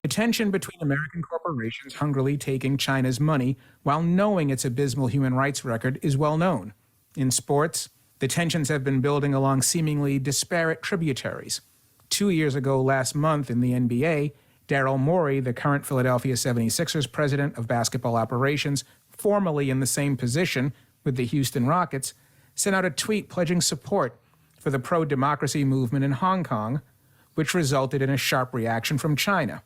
The tension between American corporations hungrily taking China's money while knowing its abysmal human rights record is well known. In sports, the tensions have been building along seemingly disparate tributaries. 2 years ago last month in the NBA, Daryl Morey, the current Philadelphia 76ers president of basketball operations, formerly in the same position with the Houston Rockets, sent out a tweet pledging support for the pro-democracy movement in Hong Kong, which resulted in a sharp reaction from China.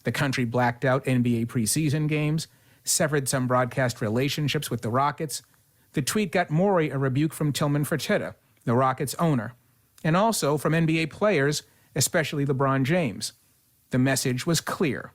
The country blacked out NBA preseason games, severed some broadcast relationships with the Rockets. The tweet got Morey a rebuke from Tillman Fertitta, the Rockets' owner, and also from NBA players, especially LeBron James. The message was clear.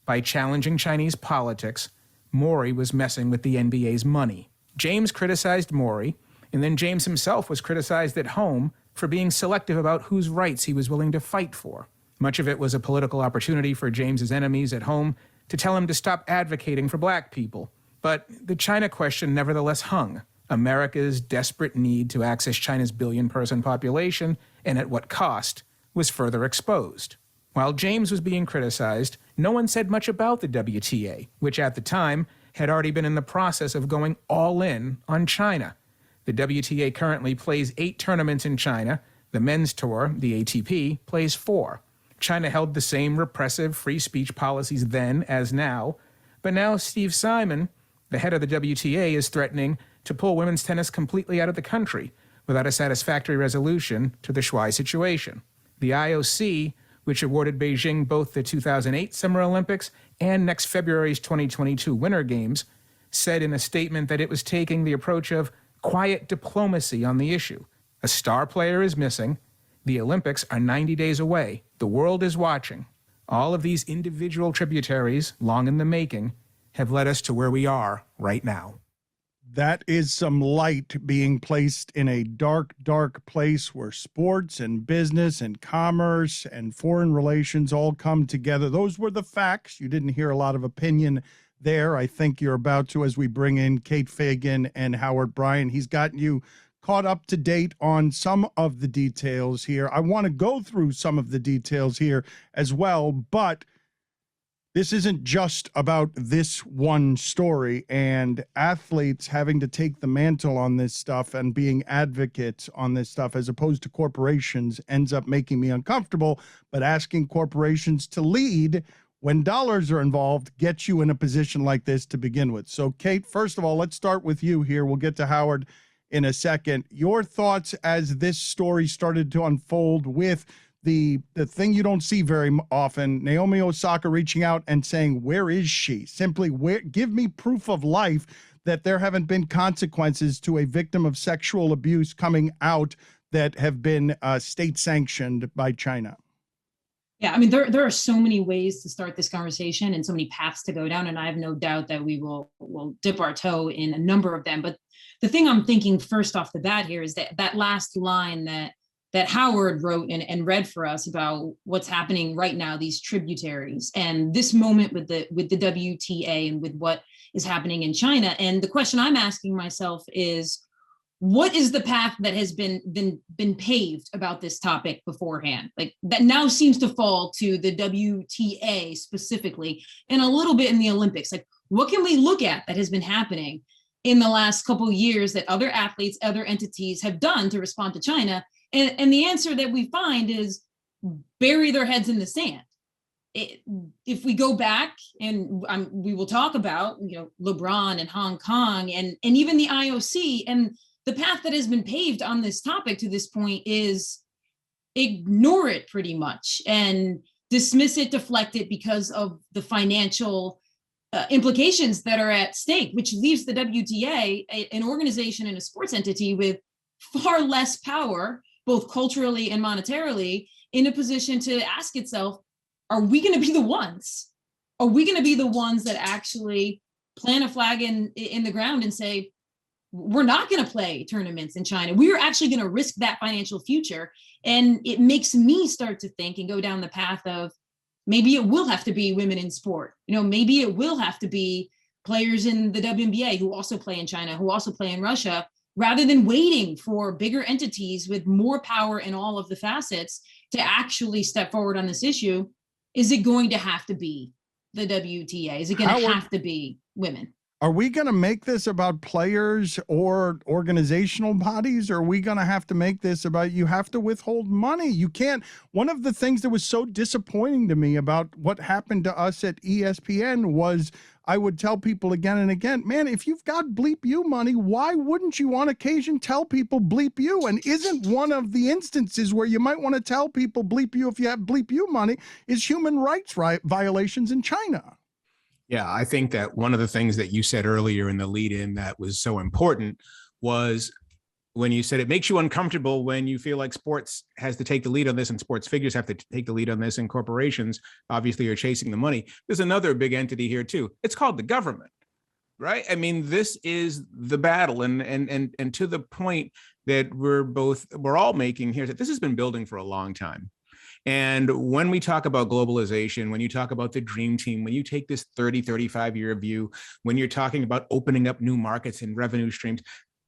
By challenging Chinese politics, Morey was messing with the NBA's money. James criticized Morey, and then James himself was criticized at home for being selective about whose rights he was willing to fight for. Much of it was a political opportunity for James's enemies at home to tell him to stop advocating for black people. But the China question nevertheless hung. America's desperate need to access China's billion-person population, and at what cost, was further exposed. While James was being criticized, no one said much about the WTA, which at the time had already been in the process of going all in on China. The WTA currently plays 8 tournaments in China. The men's tour, the ATP, plays 4. China held the same repressive free speech policies then as now, but now Steve Simon, the head of the WTA, is threatening to pull women's tennis completely out of the country without a satisfactory resolution to the Shuai situation. The IOC, which awarded Beijing both the 2008 Summer Olympics and next February's 2022 Winter Games, said in a statement that it was taking the approach of quiet diplomacy on the issue. A star player is missing. The Olympics are 90 days away. The world is watching. All of these individual tributaries, long in the making, have led us to where we are right now. That is some light being placed in a dark, dark place where sports and business and commerce and foreign relations all come together. Those were the facts. You didn't hear a lot of opinion there. I think you're about to, as we bring in Kate Fagan and Howard Bryan. He's gotten you caught up to date on some of the details here. I want to go through some of the details here as well, but this isn't just about this one story and athletes having to take the mantle on this stuff and being advocates on this stuff as opposed to corporations ends up making me uncomfortable, but asking corporations to lead when dollars are involved gets you in a position like this to begin with. So, Kate, first of all, let's start with you here. We'll get to Howard in a second. Your thoughts as this story started to unfold with the thing you don't see very often, Naomi Osaka reaching out and saying, where is she? Simply, give me proof of life that there haven't been consequences to a victim of sexual abuse coming out that have been state-sanctioned by China. Yeah, I mean, there are so many ways to start this conversation and so many paths to go down, and I have no doubt that we will dip our toe in a number of them. But the thing I'm thinking first off the bat here is that last line that Howard wrote and read for us about what's happening right now, these tributaries, and this moment with the WTA and with what is happening in China. And the question I'm asking myself is, what is the path that has been paved about this topic beforehand? Like that now seems to fall to the WTA specifically, and a little bit in the Olympics. Like, what can we look at that has been happening in the last couple of years that other athletes, other entities have done to respond to China? And the answer that we find is bury their heads in the sand. If we go back and we will talk about, LeBron and Hong Kong and even the IOC, and the path that has been paved on this topic to this point is ignore it pretty much and dismiss it, deflect it because of the financial implications that are at stake, which leaves the WTA, an organization and a sports entity with far less power, both culturally and monetarily, in a position to ask itself, are we going to be the ones? Are we going to be the ones that actually plant a flag in the ground and say, we're not going to play tournaments in China. We are actually going to risk that financial future. And it makes me start to think and go down the path of maybe it will have to be women in sport. Maybe it will have to be players in the WNBA who also play in China, who also play in Russia, rather than waiting for bigger entities with more power in all of the facets to actually step forward on this issue. Is it going to have to be the WTA? Is it going to have to be women? Are we going to make this about players or organizational bodies? Or are we going to have to make this about you have to withhold money? You can't. One of the things that was so disappointing to me about what happened to us at ESPN was I would tell people again and again, man, if you've got bleep you money, why wouldn't you on occasion tell people bleep you? And isn't one of the instances where you might want to tell people bleep you if you have bleep you money is human rights violations in China? Yeah, I think that one of the things that you said earlier in the lead in that was so important was when you said it makes you uncomfortable when you feel like sports has to take the lead on this and sports figures have to take the lead on this and corporations obviously are chasing the money. There's another big entity here too. It's called the government, right? I mean, this is the battle and to the point that we're all making here, that this has been building for a long time. And when we talk about globalization, when you talk about the dream team, when you take this 30, 35-year view, when you're talking about opening up new markets and revenue streams,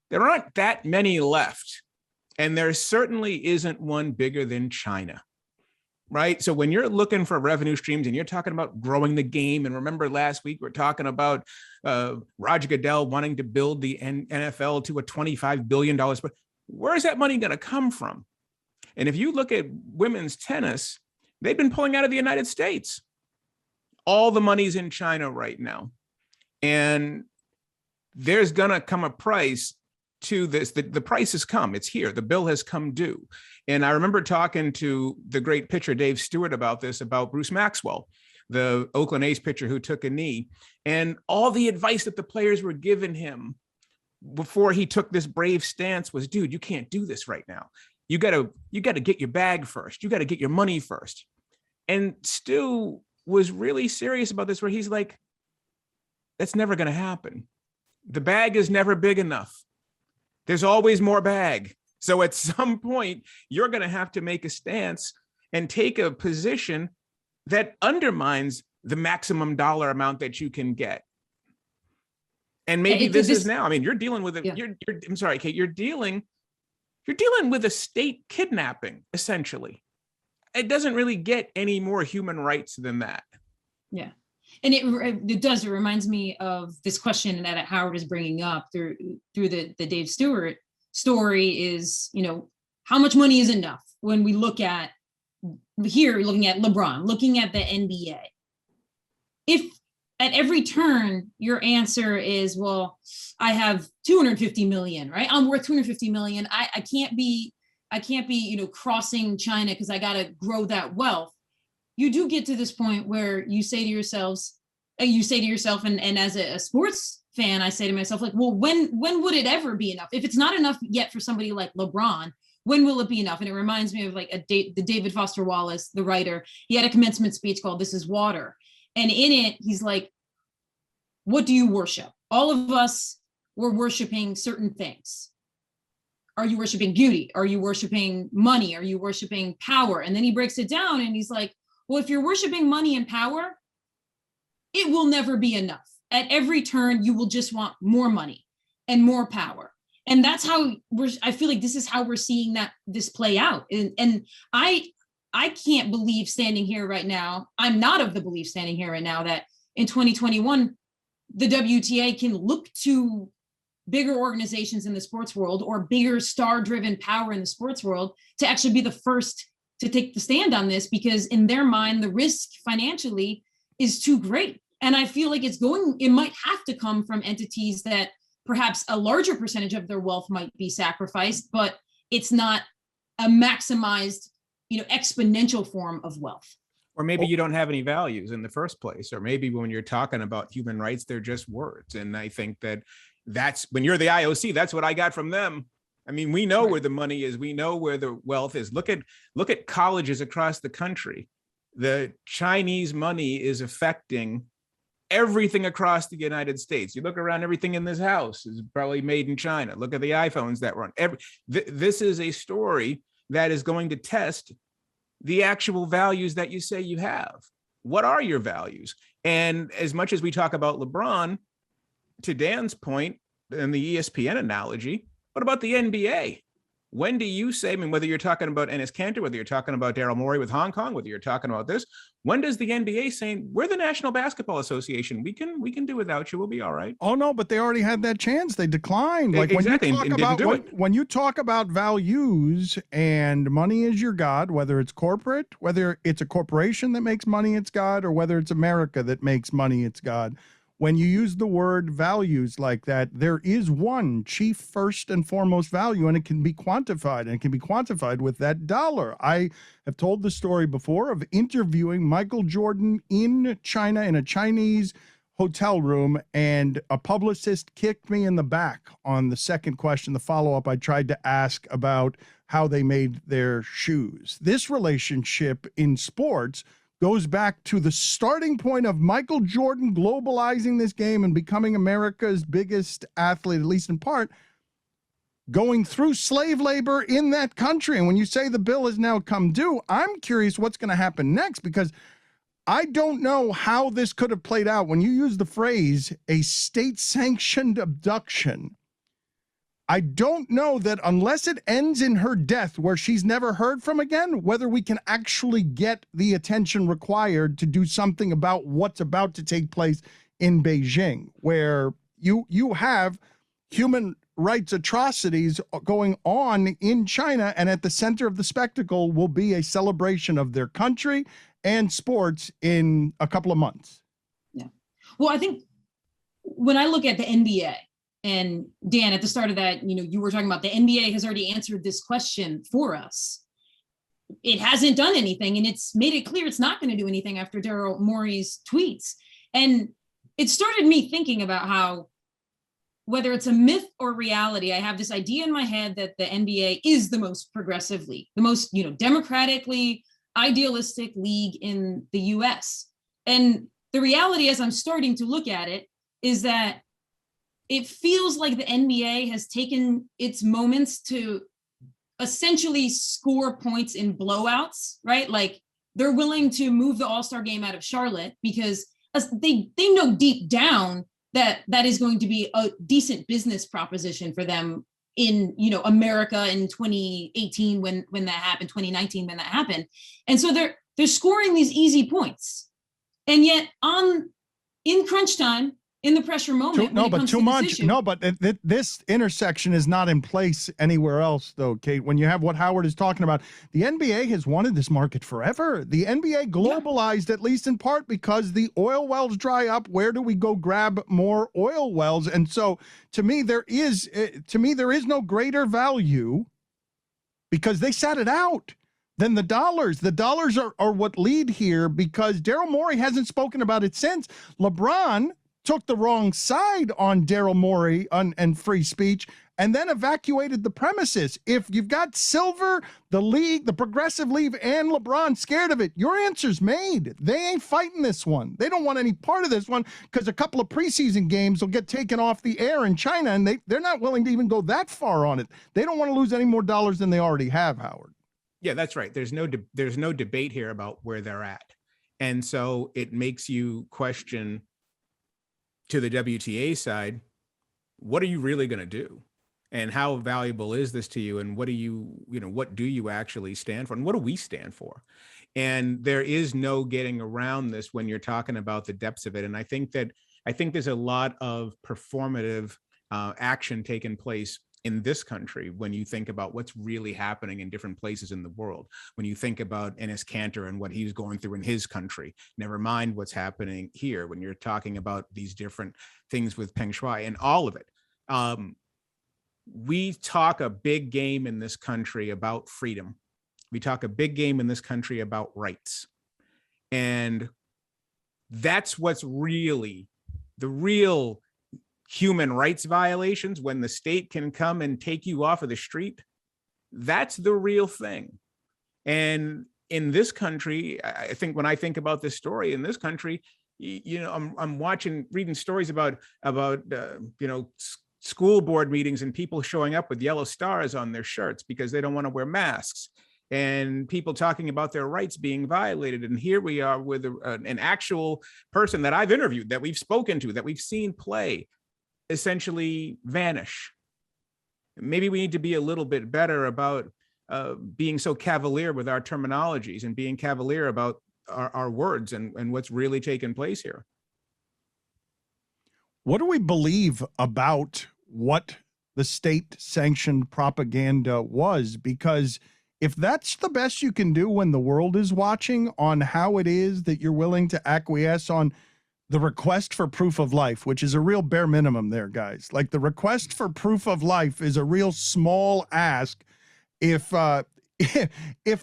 there aren't that many left. And there certainly isn't one bigger than China, right? So when you're looking for revenue streams and you're talking about growing the game, and remember last week, we're talking about Roger Goodell wanting to build the NFL to a $25 billion, but where is that money going to come from? And if you look at women's tennis, they've been pulling out of the United States. All the money's in China right now. And there's going to come a price to this. The price has come. It's here. The bill has come due. And I remember talking to the great pitcher, Dave Stewart, about this, about Bruce Maxwell, the Oakland A's pitcher who took a knee, and all the advice that the players were giving him before he took this brave stance was, dude, you can't do this right now. You got to get your bag first. You got to get your money first. And Stu was really serious about this, where he's like, that's never going to happen. The bag is never big enough. There's always more bag. So at some point, you're going to have to make a stance and take a position that undermines the maximum dollar amount that you can get. And maybe this is now. I mean, you're dealing with it. Yeah. I'm sorry, Kate, you're dealing with a state kidnapping, essentially. It doesn't really get any more human rights than that. Yeah. And it reminds me of this question that Howard is bringing up through the Dave Stewart story is, how much money is enough when we look at here, looking at LeBron, looking at the NBA. If at every turn, your answer is, well, I have 250 million, right? I'm worth 250 million. I can't be, crossing China because I got to grow that wealth. You do get to this point where you say to yourself, and as a sports fan, I say to myself, like, well, when would it ever be enough? If it's not enough yet for somebody like LeBron, when will it be enough? And it reminds me of like the David Foster Wallace, the writer. He had a commencement speech called "This Is Water," and in it, he's like, what do you worship? All of us were worshiping certain things. Are you worshiping beauty? Are you worshiping money? Are you worshiping power? And then he breaks it down and he's like, well, if you're worshiping money and power, it will never be enough. At every turn, you will just want more money and more power. And that's how I feel like this is how we're seeing this play out. And I can't believe standing here right now, I'm not of the belief standing here right now that in 2021, the WTA can look to bigger organizations in the sports world or bigger star-driven power in the sports world to actually be the first to take the stand on this, because in their mind, the risk financially is too great. And I feel like it might have to come from entities that perhaps a larger percentage of their wealth might be sacrificed, but it's not a maximized, exponential form of wealth. Or maybe you don't have any values in the first place, or maybe when you're talking about human rights, they're just words. And I think that's when you're the IOC, that's what I got from them. I mean, we know where the money is. We know where the wealth is. Look at colleges across the country. The Chinese money is affecting everything across the United States. You look around, everything in this house is probably made in China. Look at the iPhones that run. This is a story that is going to test the actual values that you say you have. What are your values? And as much as we talk about LeBron, to Dan's point and the ESPN analogy, what about the NBA? When do you say, I mean, whether you're talking about Enes Kanter, whether you're talking about Daryl Morey with Hong Kong, whether you're talking about this, when does the NBA saying, we're the National Basketball Association, we can do without you, we'll be all right? Oh no, but they already had that chance. They declined. Like exactly, when you talk about when you talk about values and money is your God, whether it's corporate, whether it's a corporation that makes money its God, or whether it's America that makes money its God. When you use the word values like that, there is one chief, first and foremost value, and it can be quantified, and it can be quantified with that dollar. I have told the story before of interviewing Michael Jordan in China in a Chinese hotel room, and a publicist kicked me in the back on the second question, the follow-up I tried to ask about how they made their shoes. This relationship in sports goes back to the starting point of Michael Jordan globalizing this game and becoming America's biggest athlete, at least in part, going through slave labor in that country. And when you say the bill has now come due, I'm curious what's going to happen next, because I don't know how this could have played out. When you use the phrase a state-sanctioned abduction, I don't know that unless it ends in her death where she's never heard from again, whether we can actually get the attention required to do something about what's about to take place in Beijing, where you have human rights atrocities going on in China, and at the center of the spectacle will be a celebration of their country and sports in a couple of months. Yeah. Well, I think when I look at the NBA, and Dan, at the start of that, you were talking about the NBA has already answered this question for us. It hasn't done anything, and it's made it clear it's not going to do anything after Daryl Morey's tweets. And it started me thinking about how, whether it's a myth or reality, I have this idea in my head that the NBA is the most progressive league, the most, democratically idealistic league in the US. And the reality, as I'm starting to look at it, is that it feels like the NBA has taken its moments to essentially score points in blowouts, right? Like they're willing to move the All-Star game out of Charlotte because they know deep down that that is going to be a decent business proposition for them in, America in 2018 when that happened, 2019 when that happened. And so they're scoring these easy points. And yet in crunch time, in the pressure moment, too much. No, but this intersection is not in place anywhere else, though, Kate. When you have what Howard is talking about, the NBA has wanted this market forever. The NBA globalized, at least in part, because the oil wells dry up. Where do we go grab more oil wells? And so, to me, there is no greater value, because they sat it out, than the dollars. The dollars are what lead here, because Daryl Morey hasn't spoken about it since. LeBron took the wrong side on Daryl Morey and free speech, and then evacuated the premises. If you've got Silver, the league, the progressive league, and LeBron scared of it, your answer's made. They ain't fighting this one. They don't want any part of this one, because a couple of preseason games will get taken off the air in China, and they're not willing to even go that far on it. They don't want to lose any more dollars than they already have, Howard. Yeah, that's right. There's no debate here about where they're at. And so it makes you question, to the WTA side, what are you really going to do? And how valuable is this to you? And what do you actually stand for? And what do we stand for? And there is no getting around this when you're talking about the depths of it. And I think there's a lot of performative action taking place in this country when you think about what's really happening in different places in the world. When you think about Enes Kanter and what he's going through in his country, never mind what's happening here. When you're talking about these different things with Peng Shuai and all of it, we talk a big game in this country about freedom. We talk a big game in this country about rights. And that's what's really the real human rights violations, when the state can come and take you off of the street. That's the real thing. And in this country, I think when I think about this story in this country, I'm reading stories about school board meetings and people showing up with yellow stars on their shirts because they don't want to wear masks, and people talking about their rights being violated. And here we are with an actual person that I've interviewed, that we've spoken to, that we've seen play, essentially vanish. maybe we need to be a little bit better about being so cavalier with our terminologies and being cavalier about our words and what's really taking place here. What do we believe about what the state-sanctioned propaganda was? Because if that's the best you can do when the world is watching on how it is that you're willing to acquiesce on the request for proof of life, which is a real bare minimum there, guys. Like, the request for proof of life is a real small ask. If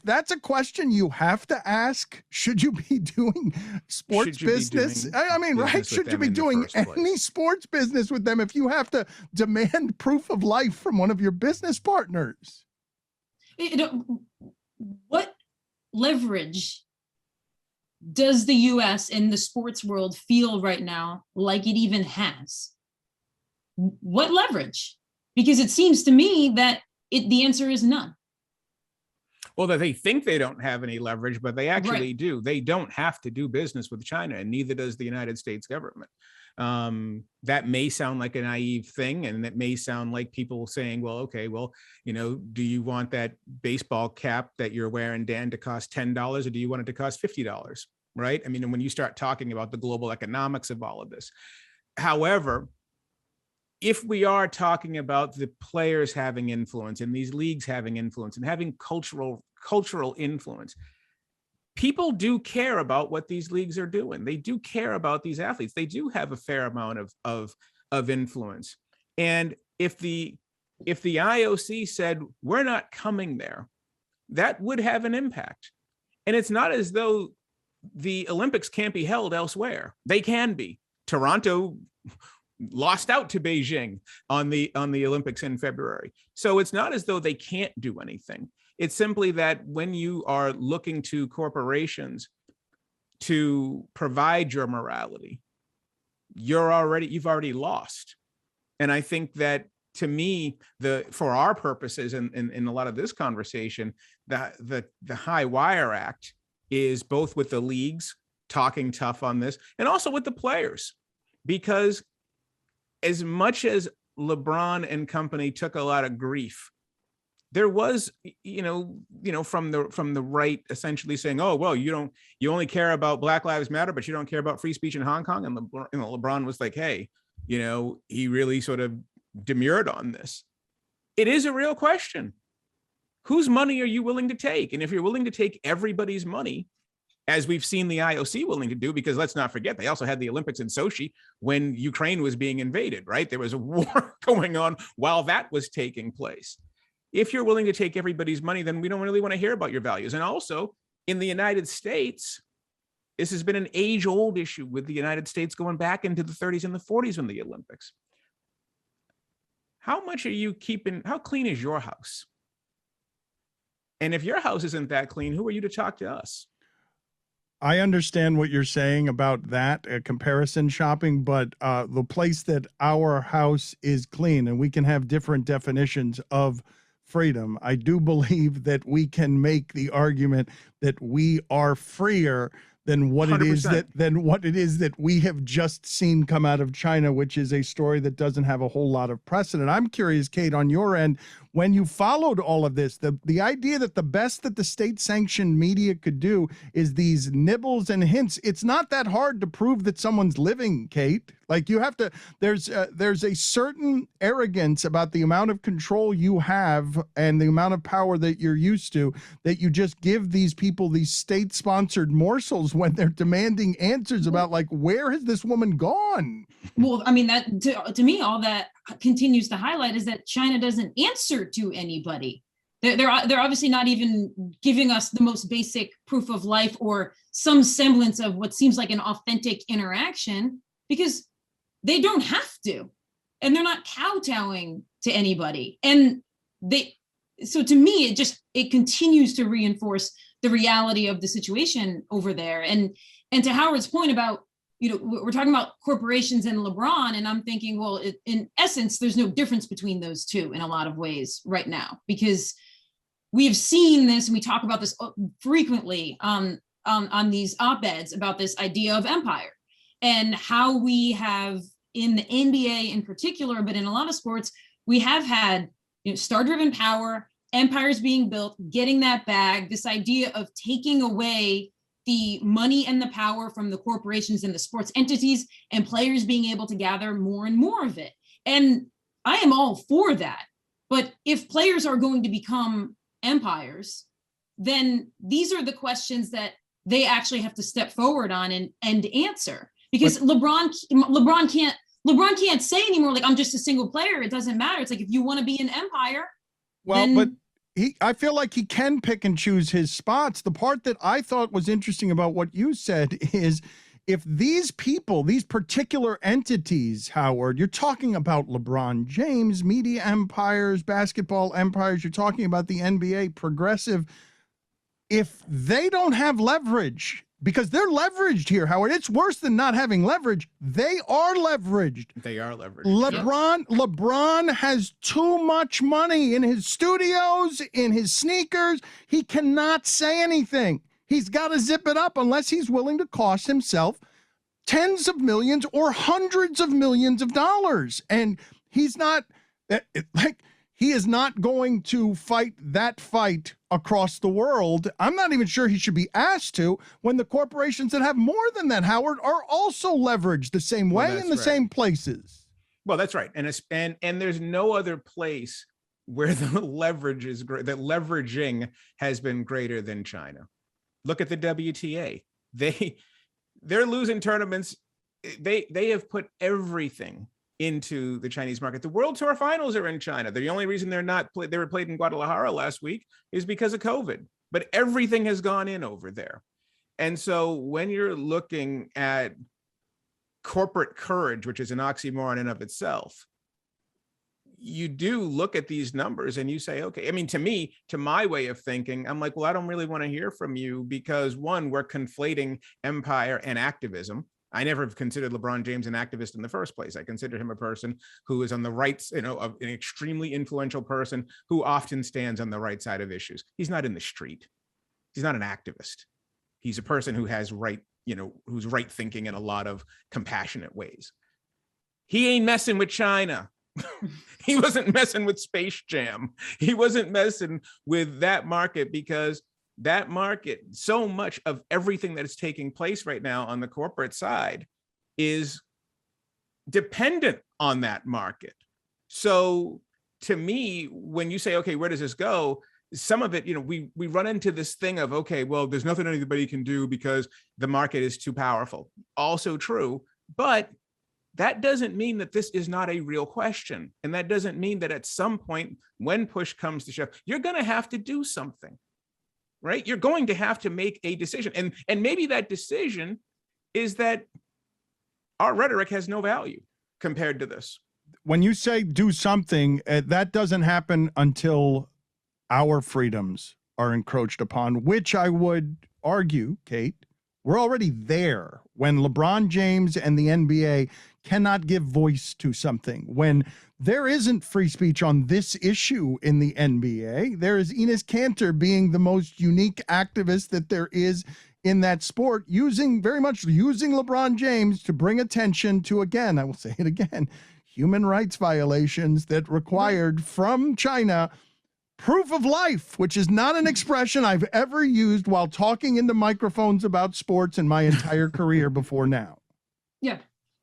that's a question you have to ask, should you be doing sports business? I mean, right? Should you be doing any sports business with them if you have to demand proof of life from one of your business partners? What leverage does the US and the sports world feel right now like it even has? What leverage? Because it seems to me that the answer is none. Well, that they think they don't have any leverage, but they actually do. They don't have to do business with China, and neither does the United States government. That may sound like a naive thing, and it may sound like people saying, well, okay, well, you know, do you want that baseball cap that you're wearing, Dan, to cost $10, or do you want it to cost $50? Right? I mean, and when you start talking about the global economics of all of this. However, if we are talking about the players having influence and these leagues having influence and having cultural influence, people do care about what these leagues are doing. They do care about these athletes. They do have a fair amount of influence. And if the IOC said, we're not coming there, that would have an impact. And it's not as though the Olympics can't be held elsewhere. They can be. Toronto lost out to Beijing on the Olympics in February. So it's not as though they can't do anything. It's simply that when you are looking to corporations to provide your morality, you've already lost. And I think that, to me, for our purposes in a lot of this conversation, the High Wire Act is both with the leagues talking tough on this and also with the players, because as much as LeBron and company took a lot of grief, there was, from the right essentially saying, oh, well, you only care about Black Lives Matter, but you don't care about free speech in Hong Kong. And LeBron was like, hey, he really sort of demurred on this. It is a real question. Whose money are you willing to take? And if you're willing to take everybody's money, as we've seen the IOC willing to do, because let's not forget, they also had the Olympics in Sochi when Ukraine was being invaded, right? There was a war going on while that was taking place. If you're willing to take everybody's money, then we don't really want to hear about your values. And also, in the United States, this has been an age-old issue with the United States going back into the 30s and the 40s when the Olympics. How much are you keeping? How clean is your house? And if your house isn't that clean, who are you to talk to us? I understand what you're saying about that comparison shopping, but the place that our house is clean, and we can have different definitions of freedom, I do believe that we can make the argument that we are freer than what 100%. it is that we have just seen come out of China, which is a story that doesn't have a whole lot of precedent. I'm curious, Kate, on your end, when you followed all of this, the idea that the best that the state-sanctioned media could do is these nibbles and hints. It's not that hard to prove that someone's living, Kate. Like, you have to, there's a certain arrogance about the amount of control you have and the amount of power that you're used to, that you just give these people these state-sponsored morsels when they're demanding answers about, like, where has this woman gone? Well, I mean, that to me, all that continues to highlight is that China doesn't answer to anybody. They're obviously not even giving us the most basic proof of life or some semblance of what seems like an authentic interaction, because they don't have to, and they're not kowtowing to anybody. And so to me, it continues to reinforce the reality of the situation over there. And to Howard's point about, we're talking about corporations and LeBron, and I'm thinking, well, in essence, there's no difference between those two in a lot of ways right now, because we've seen this, and we talk about this frequently on these op-eds about this idea of empire and how we have, in the NBA in particular, but in a lot of sports, we have had star-driven power, empires being built, getting that bag, this idea of taking away the money and the power from the corporations and the sports entities, and players being able to gather more and more of it. And I am all for that. But if players are going to become empires, then these are the questions that they actually have to step forward on and answer. Because LeBron can't say anymore, like, I'm just a single player. It doesn't matter. It's like, if you want to be an empire, but I feel like he can pick and choose his spots. The part that I thought was interesting about what you said is, if these people, these particular entities, Howard, you're talking about LeBron James, media empires, basketball empires, you're talking about the NBA, progressive, if they don't have leverage, because they're leveraged here, Howard, it's worse than not having leverage. They are leveraged. They are leveraged. LeBron has too much money in his studios, in his sneakers. He cannot say anything. He's got to zip it up unless he's willing to cost himself tens of millions or hundreds of millions of dollars. And he's not, he is not going to fight that fight across the world. I'm not even sure he should be asked to, when the corporations that have more than that, Howard, are also leveraged the same way in the same places. Well, that's right. And there's no other place where the leverage is great, that leveraging has been greater than China. Look at the WTA. They're losing tournaments. They have put everything into the Chinese market. The World Tour finals are in China. The only reason they were played in Guadalajara last week is because of COVID, but everything has gone in over there. And so when you're looking at corporate courage, which is an oxymoron in of itself, you do look at these numbers and you say, okay, I mean, to my way of thinking, I'm like, well, I don't really want to hear from you, because one, we're conflating empire and activism. I never have considered LeBron James an activist in the first place. I consider him a person who is on the right, an extremely influential person who often stands on the right side of issues. He's not in the street. He's not an activist. He's a person who has who's right thinking in a lot of compassionate ways. He ain't messing with China. He wasn't messing with Space Jam. He wasn't messing with that market, because that market, so much of everything that is taking place right now on the corporate side is dependent on that market. So to me, when you say, okay, where does this go? Some of it, we run into this thing of, okay, well, there's nothing anybody can do because the market is too powerful. Also true, but that doesn't mean that this is not a real question. And that doesn't mean that at some point, when push comes to shove, you're going to have to do something, right? You're going to have to make a decision. And maybe that decision is that our rhetoric has no value compared to this. When you say do something, that doesn't happen until our freedoms are encroached upon, which I would argue, Kate, we're already there. When LeBron James and the NBA cannot give voice to something, when there isn't free speech on this issue in the NBA, there is Enes Kanter being the most unique activist that there is in that sport, using LeBron James to bring attention to, again, I will say it again, human rights violations that required from China proof of life, which is not an expression I've ever used while talking into microphones about sports in my entire career before now.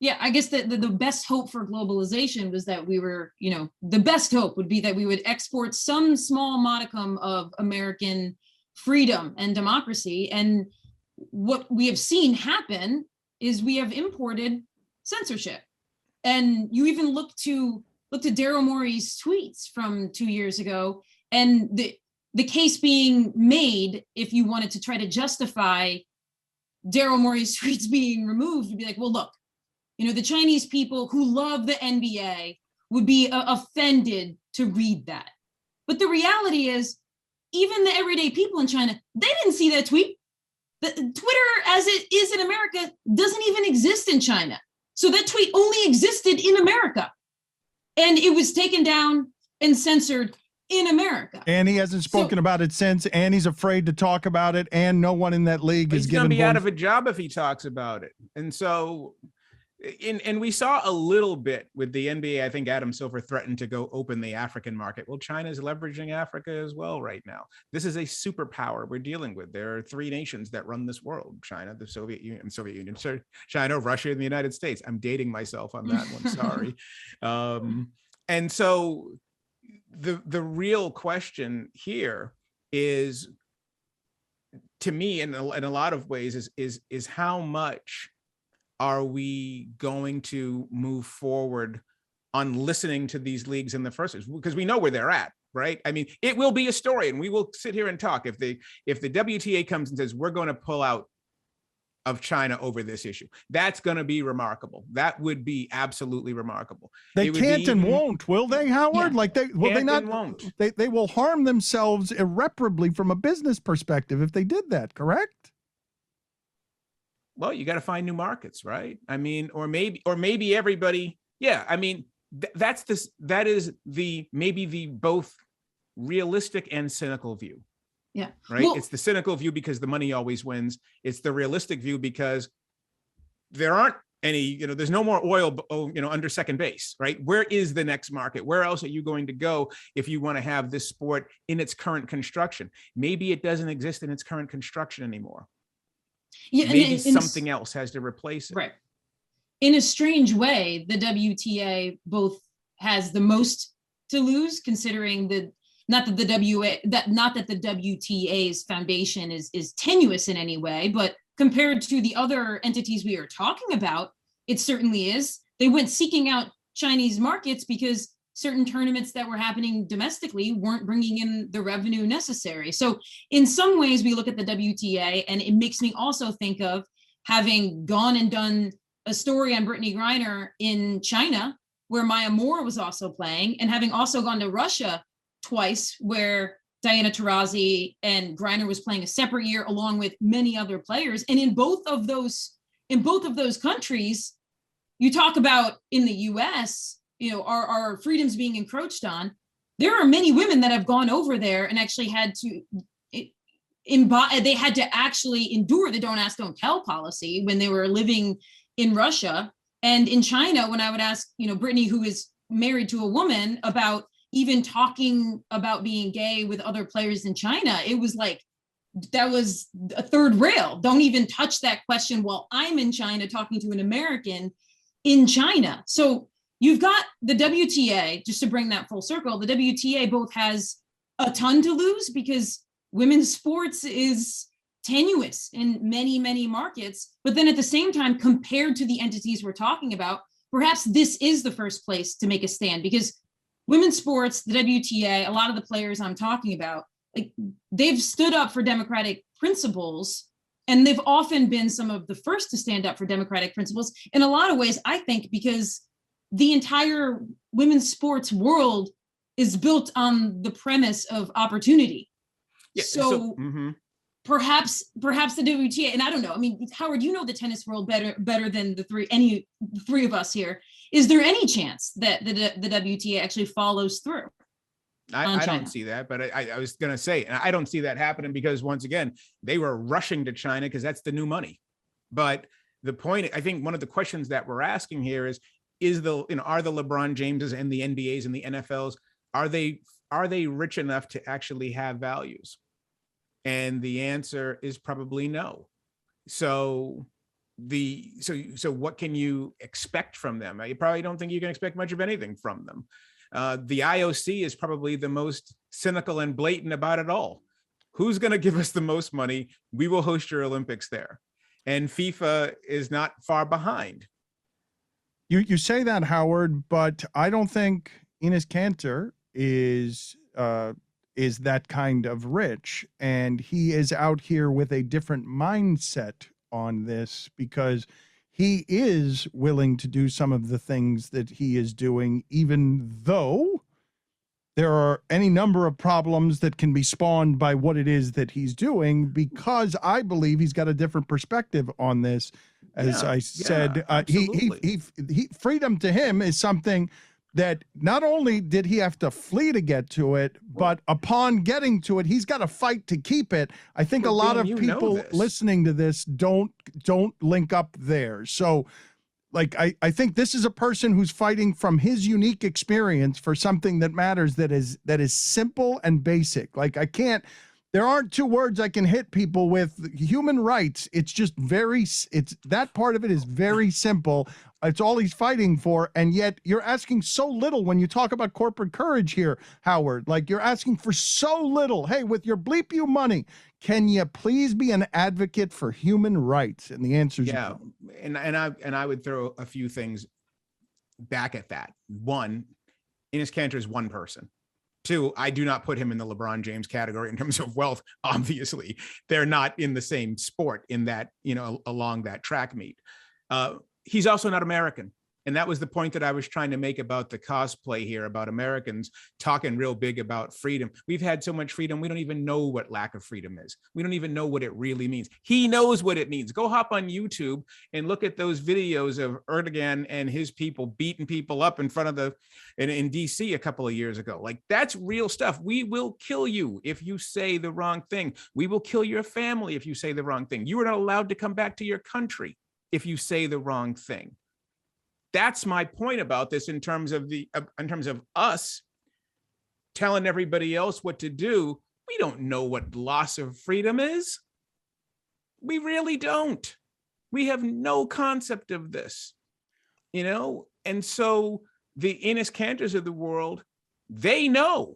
Yeah, I guess the best hope for globalization was that we were, the best hope would be that we would export some small modicum of American freedom and democracy. And what we have seen happen is we have imported censorship. And you even look to Daryl Morey's tweets from 2 years ago, and the case being made, if you wanted to try to justify Daryl Morey's tweets being removed, you'd be like, well, look, the Chinese people who love the NBA would be offended to read that. But the reality is, even the everyday people in China, they didn't see that tweet. The Twitter, as it is in America, doesn't even exist in China. So that tweet only existed in America. And it was taken down and censored in America. And he hasn't spoken about it since, and he's afraid to talk about it, and no one in that league is going to given be voice. out of a job if he talks about it. And so And we saw a little bit with the NBA. I think Adam Silver threatened to go open the African market. Well, China's leveraging Africa as well right now. This is a superpower we're dealing with. There are three nations that run this world: China, the Soviet Union, China, Russia, and the United States. I'm dating myself on that one. Sorry. And so the real question here is, to me, in a lot of ways, is how much are we going to move forward on listening to these leagues in the first place? Because we know where they're at, right? I mean, it will be a story, and we will sit here and talk. If the WTA comes and says, we're going to pull out of China over this issue, that's going to be remarkable. That would be absolutely remarkable. They can't and won't, will they, Howard? Yeah. Like they not won't. They will harm themselves irreparably from a business perspective if they did that, correct? Well, you got to find new markets, right? I mean, or maybe everybody. Yeah, I mean, that is maybe the both realistic and cynical view. Yeah, right. Well, it's the cynical view because the money always wins. It's the realistic view because there aren't any, there's no more oil, under second base, right? Where is the next market? Where else are you going to go if you want to have this sport in its current construction? Maybe it doesn't exist in its current construction anymore. Yeah, maybe something else has to replace it. Right. In a strange way, the WTA both has the most to lose, considering not that the WTA's foundation is tenuous in any way, but compared to the other entities we are talking about, it certainly is. They went seeking out Chinese markets because certain tournaments that were happening domestically weren't bringing in the revenue necessary. So in some ways, we look at the WTA, and it makes me also think of having gone and done a story on Brittany Griner in China, where Maya Moore was also playing, and having also gone to Russia twice, where Diana Taurasi and Griner was playing a separate year along with many other players. And in both of those countries, you talk about in the US, our freedoms being encroached on. There are many women that have gone over there and actually had to actually endure the don't ask, don't tell policy when they were living in Russia. And in China, when I would ask, Brittany, who is married to a woman, about even talking about being gay with other players in China, it was like, that was a third rail. Don't even touch that question while I'm in China talking to an American in China. So you've got the WTA, just to bring that full circle, the WTA both has a ton to lose because women's sports is tenuous in many, many markets. But then at the same time, compared to the entities we're talking about, perhaps this is the first place to make a stand, because women's sports, the WTA, a lot of the players I'm talking about, like, they've stood up for democratic principles, and they've often been some of the first to stand up for democratic principles in a lot of ways, I think, because the entire women's sports world is built on the premise of opportunity. Yeah, so perhaps the WTA, and I don't know, I mean, Howard, the tennis world better than the three of us here. Is there any chance that the WTA actually follows through? I don't see that, but I was going to say, I don't see that happening because, once again, they were rushing to China because that's the new money. But the point, I think one of the questions that we're asking here is are the LeBron Jameses and the NBAs and the NFLs, are they rich enough to actually have values? And the answer is probably no. So what can you expect from them? You probably don't think you can expect much of anything from them. The IOC is probably the most cynical and blatant about it all. Who's going to give us the most money? We will host your Olympics there. And FIFA is not far behind. You say that, Howard, but I don't think Enes Kanter is that kind of rich, and he is out here with a different mindset on this because he is willing to do some of the things that he is doing, even though there are any number of problems that can be spawned by what it is that he's doing, because I believe he's got a different perspective on this. As I said, he freedom to him is something that not only did he have to flee to get to it, but upon getting to it, he's got to fight to keep it. I think a lot of people listening to this don't link up there. So like I think this is a person who's fighting from his unique experience for something that matters, that is simple and basic. Like there aren't two words I can hit people with. Human rights. It's just it's that part of it is very simple. It's all he's fighting for. And yet you're asking so little when you talk about corporate courage here, Howard. Like, you're asking for so little. Hey, with your bleep you money, can you please be an advocate for human rights? And the answer is yeah. no. And I would throw a few things back at that. One, Enes Kanter is one person. Two, I do not put him in the LeBron James category in terms of wealth. Obviously, they're not in the same sport in that, along that track meet. He's also not American. And that was the point that I was trying to make about the cosplay here, about Americans talking real big about freedom. We've had so much freedom, we don't even know what lack of freedom is. We don't even know what it really means. He knows what it means. Go hop on YouTube and look at those videos of Erdogan and his people beating people up in front of in DC a couple of years ago. Like, that's real stuff. We will kill you if you say the wrong thing. We will kill your family if you say the wrong thing. You are not allowed to come back to your country if you say the wrong thing. That's my point about this in terms of us telling everybody else what to do. We don't know what loss of freedom is. We really don't. We have no concept of this, and so the Enes Kanters of the world, they know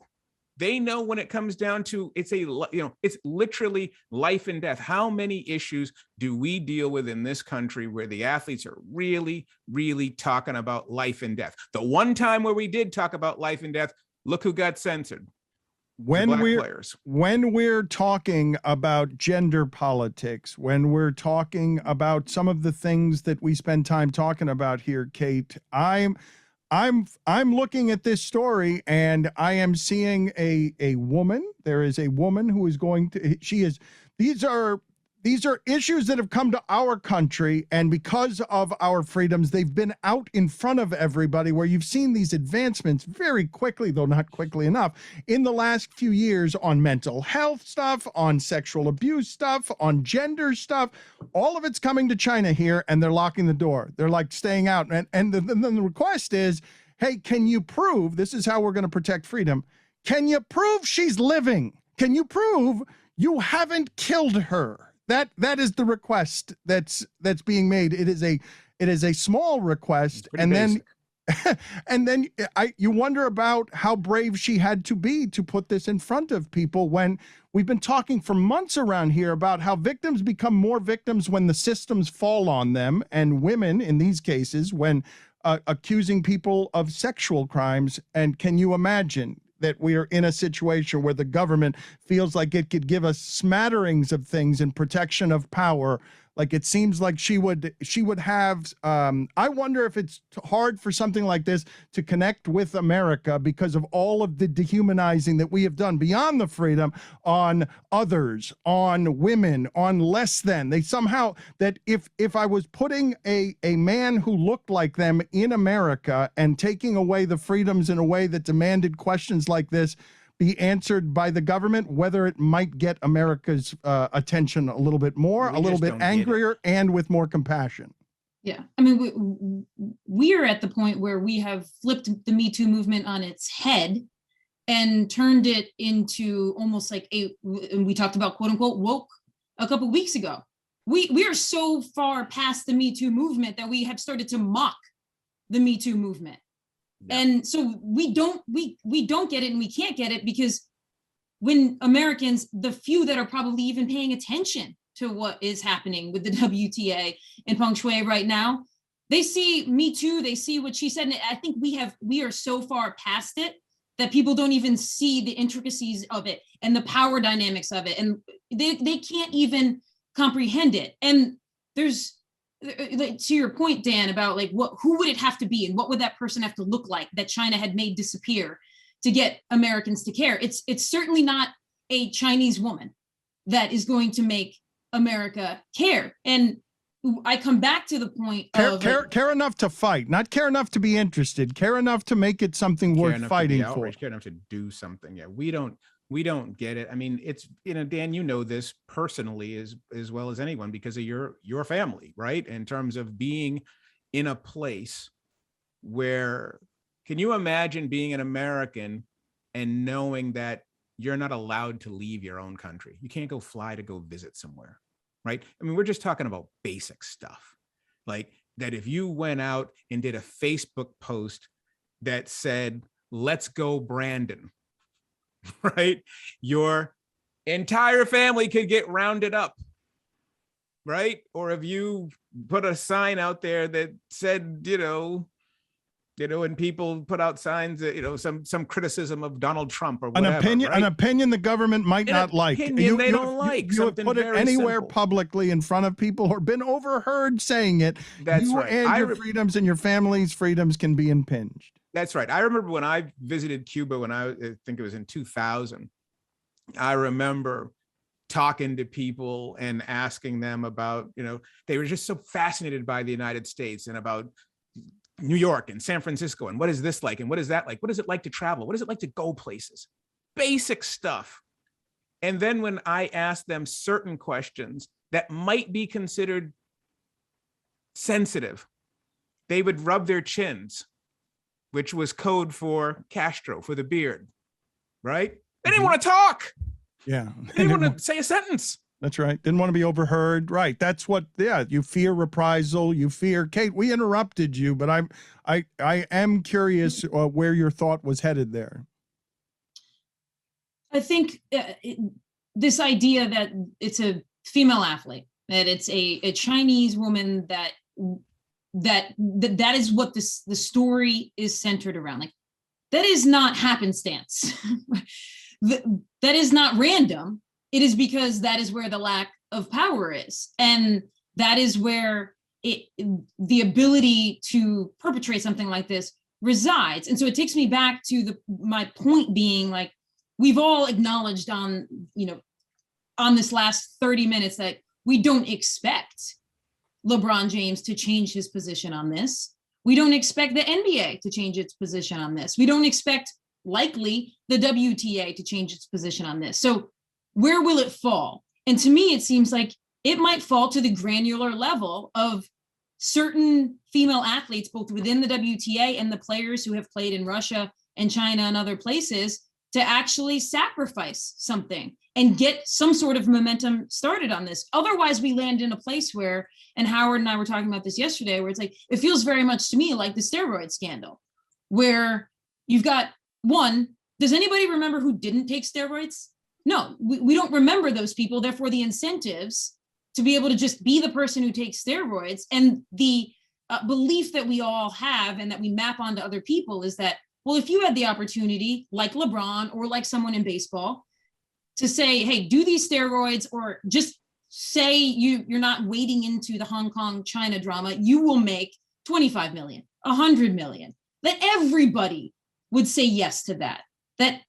when it comes down to it's literally life and death. How many issues do we deal with in this country where the athletes are really, really talking about life and death? The one time where we did talk about life and death, look who got censored. When we're talking about gender politics, when we're talking about some of the things that we spend time talking about here, Kate, I'm looking at this story and I am seeing a woman. There is a woman who is these are issues that have come to our country, and because of our freedoms, they've been out in front of everybody, where you've seen these advancements very quickly, though not quickly enough, in the last few years on mental health stuff, on sexual abuse stuff, on gender stuff. All of it's coming to China here, and they're locking the door. They're like staying out. And then the request is, hey, can you prove, this is how we're going to protect freedom, can you prove she's living? Can you prove you haven't killed her? That is the request that's being made. It is a small request, and basic. then you wonder about how brave she had to be to put this in front of people, when we've been talking for months around here about how victims become more victims when the systems fall on them, and women in these cases when accusing people of sexual crimes. And can you imagine that we are in a situation where the government feels like it could give us smatterings of things in protection of power? Like, it seems like she would have, I wonder if it's hard for something like this to connect with America because of all of the dehumanizing that we have done beyond the freedom on others, on women, on less than. They somehow, that if I was putting a man who looked like them in America and taking away the freedoms in a way that demanded questions like this be answered by the government, whether it might get America's attention a little bit more, a little bit angrier, and with more compassion. Yeah, I mean, we are at the point where we have flipped the Me Too movement on its head and turned it into almost like and we talked about quote unquote woke a couple of weeks ago. We are so far past the Me Too movement that we have started to mock the Me Too movement. Yeah. And so we don't get it, and we can't get it, because when Americans, the few that are probably even paying attention to what is happening with the WTA and Peng Shui right now, they see Me Too, they see what she said, and I think we are so far past it that people don't even see the intricacies of it and the power dynamics of it, and they can't even comprehend it. And there's, like, to your point, Dan, about like who would it have to be and what would that person have to look like that China had made disappear to get Americans to care? It's certainly not a Chinese woman that is going to make America care. And I come back to the point of care enough to fight, not care enough to be interested, care enough to make it something worth fighting for. Care enough to do something. Yeah, we don't get it. I mean, it's, Dan, you know this personally as well as anyone because of your family, right? In terms of being in a place where, can you imagine being an American and knowing that you're not allowed to leave your own country? You can't go fly to go visit somewhere, right? I mean, we're just talking about basic stuff. Like that if you went out and did a Facebook post that said, "Let's go, Brandon," right? Your entire family could get rounded up, right? Or if you put a sign out there that said, and people put out signs that, some criticism of Donald Trump or whatever. An opinion the government might not like. You have put it anywhere publicly in front of people or been overheard saying it. That's right. And your freedoms and your family's freedoms can be impinged. That's right. I remember when I visited Cuba when I think it was in 2000. I remember talking to people and asking them about, they were just so fascinated by the United States and about New York and San Francisco and what is this like and what is that like? What is it like to travel? What is it like to go places? Basic stuff. And then when I asked them certain questions that might be considered sensitive, they would rub their chins, which was code for Castro, for the beard, right? They didn't want to talk. Yeah. They didn't want to say a sentence. That's right. Didn't want to be overheard. Right. That's what, you fear reprisal. You fear, Kate, we interrupted you, but I am curious where your thought was headed there. I think this idea that it's a female athlete, that it's a Chinese woman that is what the story is centered around. Like, that is not happenstance. That is not random. It is because that is where the lack of power is. And that is where the ability to perpetrate something like this resides. And so it takes me back to my point being, like, we've all acknowledged on this last 30 minutes that we don't expect LeBron James to change his position on this. We don't expect the NBA to change its position on this. We don't expect, likely, the WTA to change its position on this. So where will it fall? And to me, it seems like it might fall to the granular level of certain female athletes, both within the WTA and the players who have played in Russia and China and other places, to actually sacrifice something and get some sort of momentum started on this. Otherwise, we land in a place where, and Howard and I were talking about this yesterday, where it's like, it feels very much to me like the steroid scandal, where you've got one, does anybody remember who didn't take steroids? No, we don't remember those people. Therefore, the incentives to be able to just be the person who takes steroids and the belief that we all have and that we map onto other people is that, well, if you had the opportunity, like LeBron or like someone in baseball, to say, hey, do these steroids, or just say you're not wading into the Hong Kong China drama, you will make 25 million, 100 million. That everybody would say yes to that. That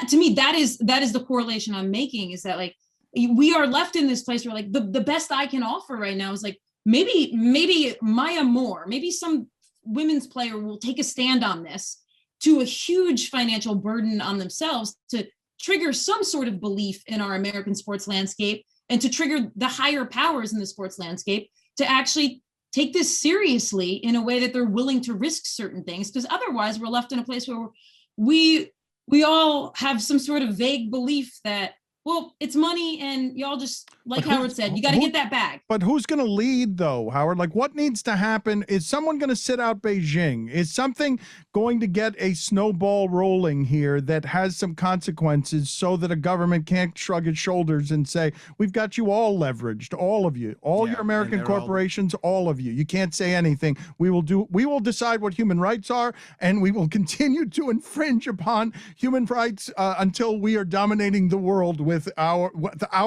to me, that is the correlation I'm making, is that, like, we are left in this place where, like, the best I can offer right now is, like, maybe Maya Moore, maybe some women's player will take a stand on this to a huge financial burden on themselves to trigger some sort of belief in our American sports landscape and to trigger the higher powers in the sports landscape to actually take this seriously in a way that they're willing to risk certain things. Because otherwise we're left in a place where we all have some sort of vague belief that, well, it's money and y'all just, like Howard said, you got to get that bag. But who's going to lead, though, Howard? Like, what needs to happen? Is someone going to sit out Beijing? Is something going to get a snowball rolling here that has some consequences so that a government can't shrug its shoulders and say, we've got you all leveraged, all of you, all your American corporations, all of you. You can't say anything. We will decide what human rights are, and we will continue to infringe upon human rights until we are dominating the world with our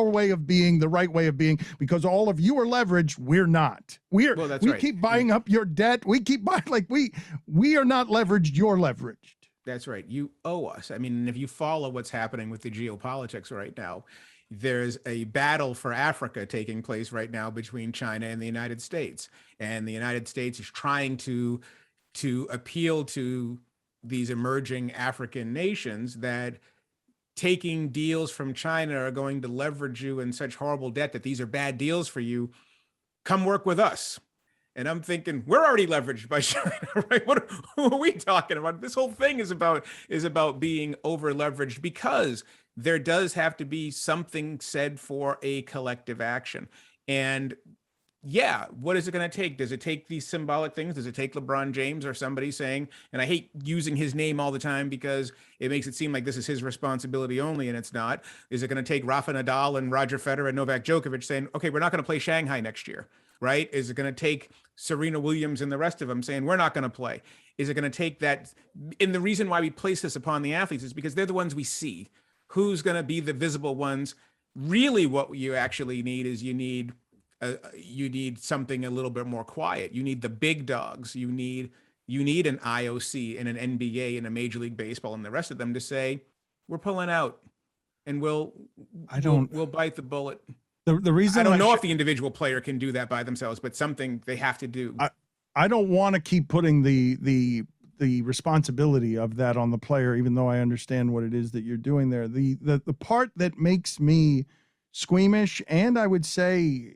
way of being, the right way of being, because all of you are leveraged. We're not. We keep buying up your debt. We keep buying, like, we are not leveraged. You're leveraged. That's right. You owe us. I mean, if you follow what's happening with the geopolitics right now, there's a battle for Africa taking place right now between China and the United States. And the United States is trying to appeal to these emerging African nations that taking deals from China are going to leverage you in such horrible debt that these are bad deals for you. Come work with us. And I'm thinking, we're already leveraged by China, right? Who are we talking about? This whole thing is about being over leveraged because there does have to be something said for a collective action. And yeah, what is it going to take? Does it take these symbolic things? Does it take LeBron James or somebody saying, and I hate using his name all the time because it makes it seem like this is his responsibility only, and it's not. Is it going to take Rafa Nadal and Roger Federer and Novak Djokovic saying, okay, we're not going to play Shanghai next year, right? Is it going to take Serena Williams and the rest of them saying, we're not going to play? Is it going to take that? And the reason why we place this upon the athletes is because they're the ones we see. Who's going to be the visible ones? Really, what you actually need is you need something a little bit more quiet. You need the big dogs. You need an IOC and an NBA and a Major League Baseball and the rest of them to say, we're pulling out, and we'll bite the bullet. The reason I don't know if the individual player can do that by themselves, but something they have to do. I don't want to keep putting the responsibility of that on the player, even though I understand what it is that you're doing there. The part that makes me squeamish and I would say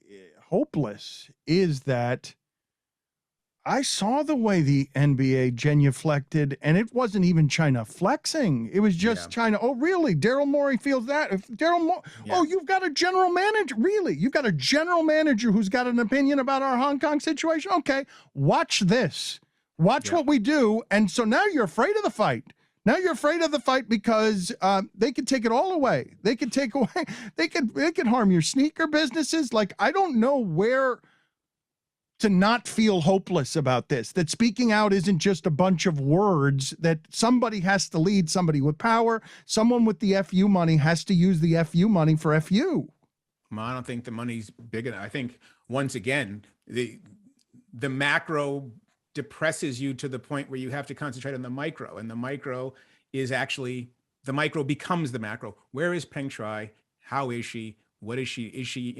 hopeless is that I saw the way the NBA genuflected, and it wasn't even China flexing. It was just China. Oh, really? Daryl Morey feels that? If Daryl Morey, oh, you've got a general manager. Really? You've got a general manager who's got an opinion about our Hong Kong situation? Okay, watch this. Watch what we do. And so now you're afraid of the fight. Now you're afraid of the fight because they could take it all away. They could take away, they could harm your sneaker businesses. Like, I don't know where to not feel hopeless about this, that speaking out isn't just a bunch of words, that somebody has to lead, somebody with power, someone with the FU money has to use the FU money for FU. Well, I don't think the money's big enough. I think, once again, the macro depresses you to the point where you have to concentrate on the micro, and the micro is actually, the micro becomes the macro. Where is Peng Shuai? How is she? What is she? Is she,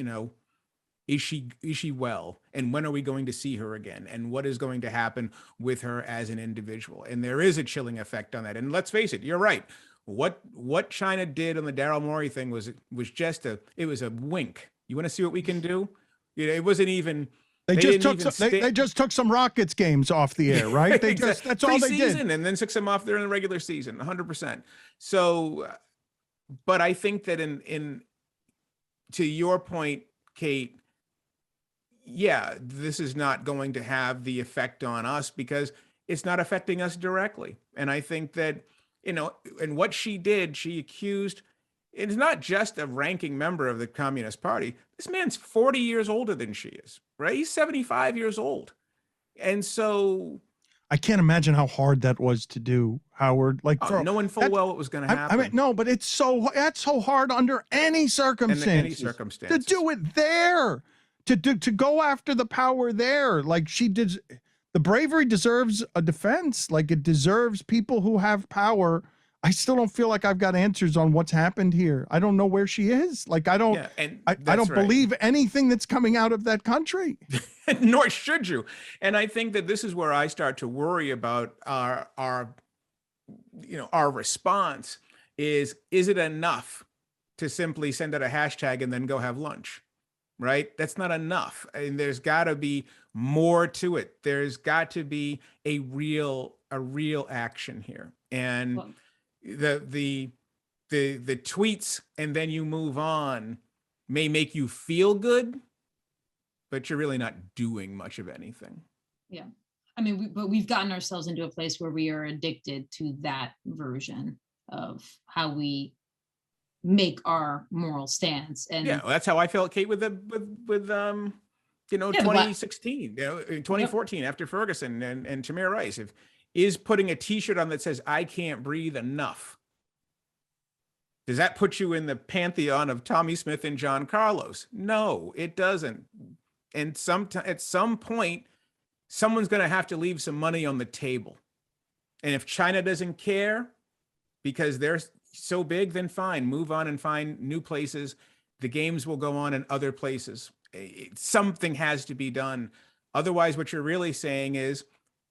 is she well? And when are we going to see her again? And what is going to happen with her as an individual? And there is a chilling effect on that. And let's face it, you're right. What China did on the Daryl Morey thing was just it was a wink. You want to see what we can do? It wasn't even. They just took some Rockets games off the air, right? They just, that's all they did. And then took some off there in the regular season, 100%. So, but I think that to your point, Kate, yeah, this is not going to have the effect on us because it's not affecting us directly. And I think that, and what she did, she accused, it's not just a ranking member of the Communist Party. This man's 40 years older than she is, right? He's 75 years old. And so I can't imagine how hard that was to do, Howard. Like, knowing full well what was going to happen. I mean, no, but that's so hard under any circumstance. To do it there, to go after the power there, like she did. The bravery deserves a defense. Like, it deserves people who have power. I still don't feel like I've got answers on what's happened here. I don't know where she is. Like, I don't believe anything that's coming out of that country. Nor should you. And I think that this is where I start to worry about our response is it enough to simply send out a hashtag and then go have lunch? Right? That's not enough. And there's got to be more to it. There's got to be a real action here. And the tweets and then you move on may make you feel good, but you're really not doing much of anything. Yeah. I mean, but we've gotten ourselves into a place where we are addicted to that version of how we make our moral stance. And yeah, well, that's how I felt, Kate, with 2016, 2014 after Ferguson and Tamir Rice. Is putting a t-shirt on that says "I can't breathe" enough? Does that put you in the pantheon of Tommy Smith and John Carlos? No, it doesn't. And at some point, someone's going to have to leave some money on the table. And if China doesn't care because they're so big, then fine, move on and find new places. The games will go on in other places. Something has to be done. Otherwise, what you're really saying is,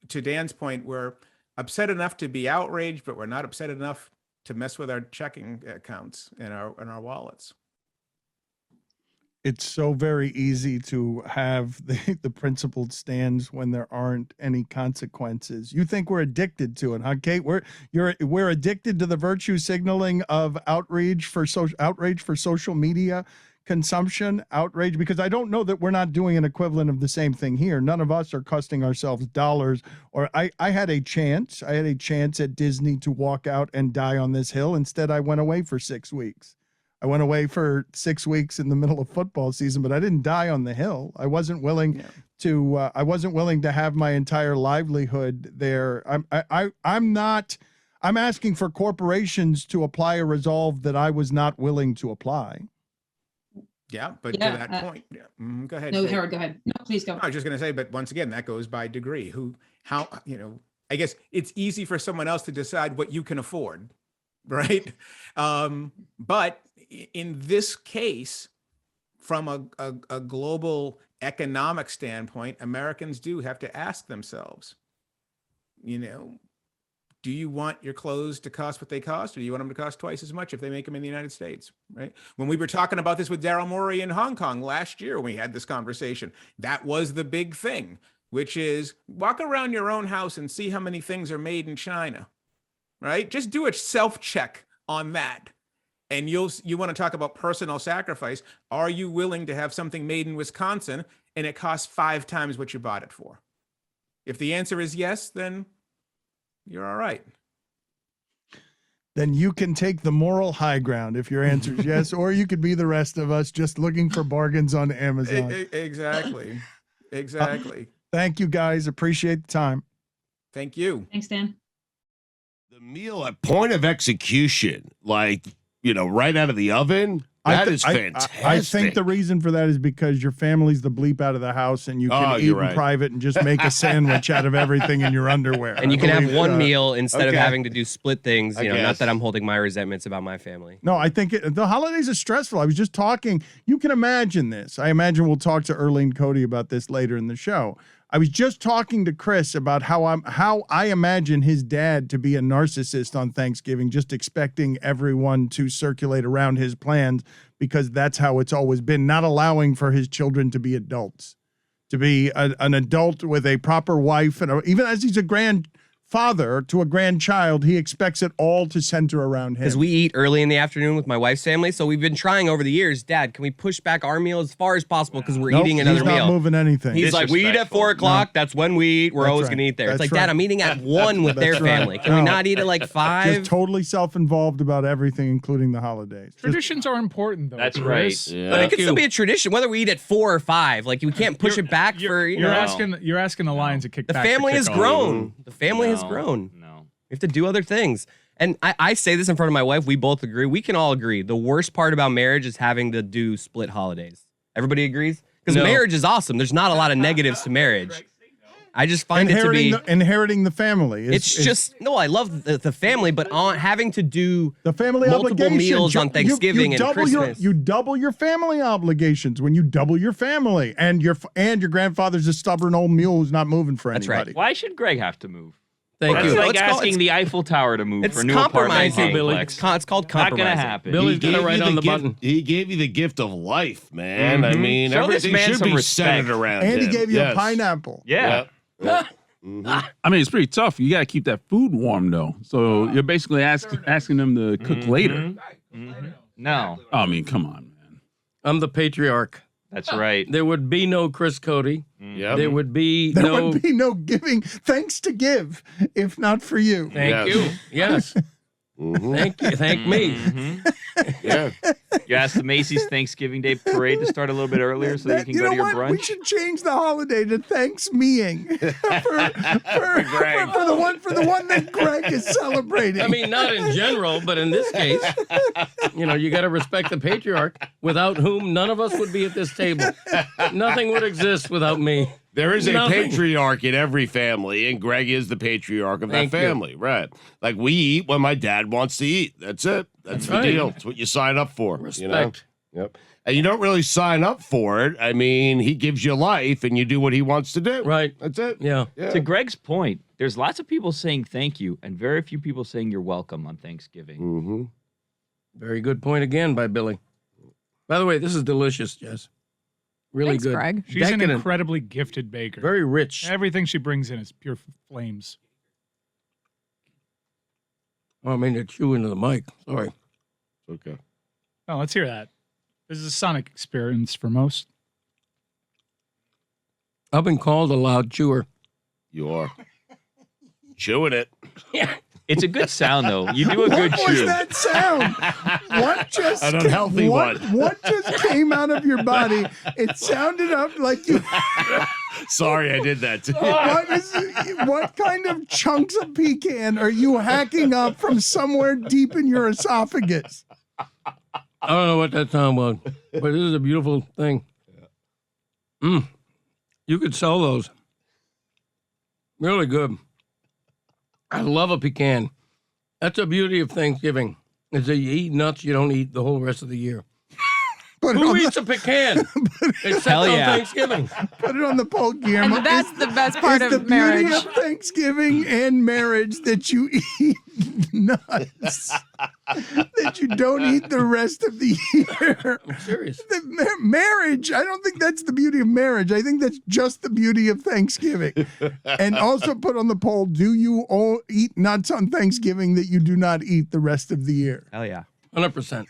to Dan's point, we're upset enough to be outraged, but we're not upset enough to mess with our checking accounts and our wallets. It's so very easy to have the principled stands when there aren't any consequences. You think we're addicted to it, huh, Kate? We're addicted to the virtue signaling of outrage for social media consumption, outrage, because I don't know that we're not doing an equivalent of the same thing here. None of us are costing ourselves dollars. Or I had a chance at Disney to walk out and die on this hill. Instead, I went away for 6 weeks. I went away for 6 weeks in the middle of football season, but I didn't die on the hill. I wasn't willing to. I wasn't willing to have my entire livelihood there. I'm not. I'm asking for corporations to apply a resolve that I was not willing to apply. Yeah, but to that point, go ahead. No, Harold, go ahead. No, please go. I was just going to say, but once again, that goes by degree. I guess it's easy for someone else to decide what you can afford, right? But in this case, from a global economic standpoint, Americans do have to ask themselves, do you want your clothes to cost what they cost, or do you want them to cost twice as much if they make them in the United States, right? When we were talking about this with Daryl Morey in Hong Kong last year, when we had this conversation, that was the big thing, which is walk around your own house and see how many things are made in China, right? Just do a self-check on that. And you want to talk about personal sacrifice. Are you willing to have something made in Wisconsin and it costs 5 times what you bought it for? If the answer is yes, then you're all right. Then you can take the moral high ground if your answer is yes, or you could be the rest of us just looking for bargains on Amazon. Exactly. Thank you, guys. Appreciate the time. Thank you. Thanks, Dan. The meal at point of execution, right out of the oven, that is fantastic. I think the reason for that is because your family's the bleep out of the house and you can eat in private and just make a sandwich out of everything in your underwear. And you can have one meal instead of having to do split things. Not that I'm holding my resentments about my family. No, I think the holidays are stressful. I was just talking. You can imagine this. I imagine we'll talk to Arleen Cody about this later in the show. I was just talking to Chris about how I imagine his dad to be a narcissist on Thanksgiving, just expecting everyone to circulate around his plans because that's how it's always been, not allowing for his children to be adults, to be an adult with a proper wife. And even as he's a grandfather to a grandchild, he expects it all to center around him. Because we eat early in the afternoon with my wife's family, so we've been trying over the years, Dad, can we push back our meal as far as possible because we're eating another meal? He's not moving anything. He's like, we eat at 4 o'clock. That's when we eat. We're always going to eat there. It's like, Dad, I'm eating at 1 with their family. Can we not eat at like 5? Just totally self-involved about everything, including the holidays. Traditions are important, though. That's right. Yeah. But it could still be a tradition, whether we eat at 4 or 5. Like, we can't push it back for, You're asking the Lions to kick the back. family has grown. The family has grown. No. We have to do other things. And I say this in front of my wife. We both agree. We can all agree. The worst part about marriage is having to do split holidays. Everybody agrees? Because marriage is awesome. There's not a lot of negatives to marriage. I just find it to be inheriting the family. I love the family, but having to do the family multiple meals on Thanksgiving and Christmas. You double your family obligations when you double your family, and your grandfather's a stubborn old mule who's not moving for anybody. That's right. Why should Greg have to move? Thank you. It's like asking the Eiffel Tower to move for new apartment complex. It's called compromising. Not going to happen. Billy's going to write on the button. He gave you the gift of life, man. I mean, everything should be centered around him. And he gave you a pineapple. Yeah. Yep. I mean, it's pretty tough. You got to keep that food warm, though. So you're basically asking them to cook later. No. I mean, come on, man. I'm the patriarch. That's right. There would be no Chris Cody. Yep. There would be no giving. Thanks to give, if not for you. Thank you. Yes. Thank you. Thank me. Yeah. You asked the Macy's Thanksgiving Day parade to start a little bit earlier so that you can go to your brunch. We should change the holiday to Thanks-meing for the one that Greg is celebrating. I mean, not in general, but in this case, you got to respect the patriarch, without whom none of us would be at this table. Nothing would exist without me. There is a patriarch in every family, and Greg is the patriarch of that family, right? Like, we eat when my dad wants to eat. That's it. That's the deal. It's what you sign up for. Respect. Yep. And you don't really sign up for it. I mean, he gives you life, and you do what he wants to do. Right. That's it. Yeah. To Greg's point, there's lots of people saying thank you, and very few people saying you're welcome on Thanksgiving. Mm-hmm. Very good point again by Billy. By the way, this is delicious, Jess. Really Thanks, good. Greg. She's an Decadent. incredibly gifted baker. Very rich. Everything she brings in is pure flames. Oh, I mean to chew into the mic. Sorry. Okay. Oh, let's hear that. This is a sonic experience for most. I've been called a loud chewer. You are. Chewing it. It's a good sound, though. You do a good What was chew. that sound? What just An unhealthy what, one. What just came out of your body? It sounded up like you. Sorry, I did that too. What kind of chunks of pecan are you hacking up from somewhere deep in your esophagus? I don't know what that sound was, but this is a beautiful thing. You could sell those. Really good. I love a pecan. That's the beauty of Thanksgiving. Is that you eat nuts you don't eat the whole rest of the year. Who eats a pecan? Except Hell on yeah. Thanksgiving. Put it on the poll, Guillermo. And that's the best part It's the of marriage. beauty of Thanksgiving and marriage that you eat nuts. That you don't eat the rest of the year. I'm serious. The marriage, I don't think that's the beauty of marriage. I think that's just the beauty of Thanksgiving. And also put on the poll, do you all eat nuts on Thanksgiving that you do not eat the rest of the year? Hell yeah. 100%.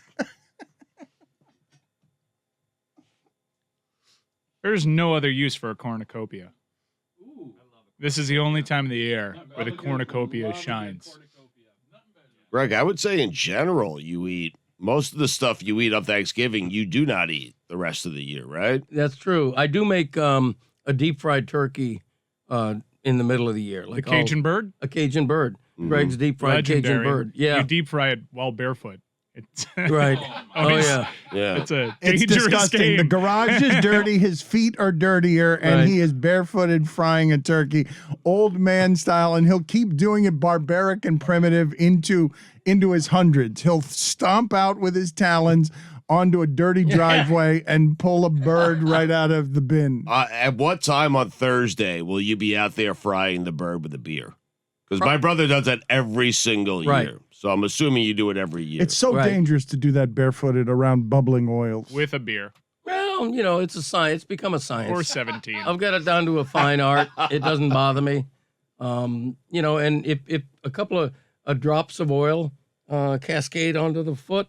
There's no other use for a cornucopia. This is the only time of the year where the cornucopia shines. Greg, I would say in general, you eat most of the stuff you eat on Thanksgiving, you do not eat the rest of the year, right? That's true. I do make a deep fried turkey in the middle of the year. The Cajun bird? A Cajun bird. Greg's deep fried Cajun Legendary. bird. Yeah. You deep fry it while barefoot. It's Right. Oh, yeah. Yeah. It's a It's dangerous disgusting. game. The garage is dirty. His feet are dirtier, and Right. he is barefooted frying a turkey, old man style, and he'll keep doing it barbaric and primitive into his hundreds. He'll stomp out with his talons onto a dirty driveway and pull a bird right out of the bin. At what time on Thursday will you be out there frying the bird with a beer? Because my brother does that every single Right. year. So I'm assuming you do it every year. It's so Right. dangerous to do that barefooted around bubbling oils. With a beer. Well, you know, it's a science. It's become a science. Or 17. I've got it down to a fine art. It doesn't bother me. You know, and if a couple of drops of oil cascade onto the foot,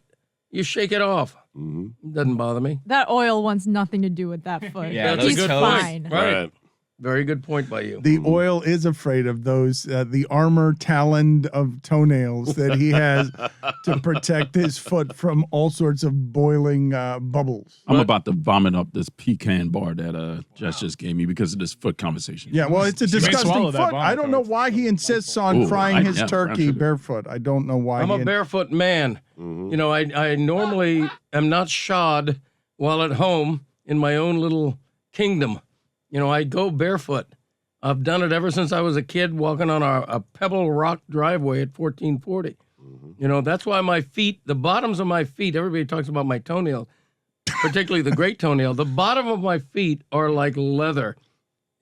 you shake it off. It doesn't bother me. That oil wants nothing to do with that foot. Yeah, That's He's a good fine. point. Right. Very good point by you. The oil is afraid of those, the armor taloned of toenails that he has to protect his foot from all sorts of boiling bubbles. I'm about to vomit up this pecan bar that Jess just gave me because of this foot conversation. Yeah, well, it's a You may disgusting swallow foot. that vomit, I don't know though. why he insists on Ooh, frying his yeah, turkey absolutely. barefoot. I don't know why. I'm a barefoot man. You know, I normally am not shod while at home in my own little kingdom. You know, I go barefoot. I've done it ever since I was a kid walking on a pebble rock driveway at 1440. You know, that's why my feet, the bottoms of my feet, everybody talks about my toenail, particularly the great toenail. The bottom of my feet are like leather.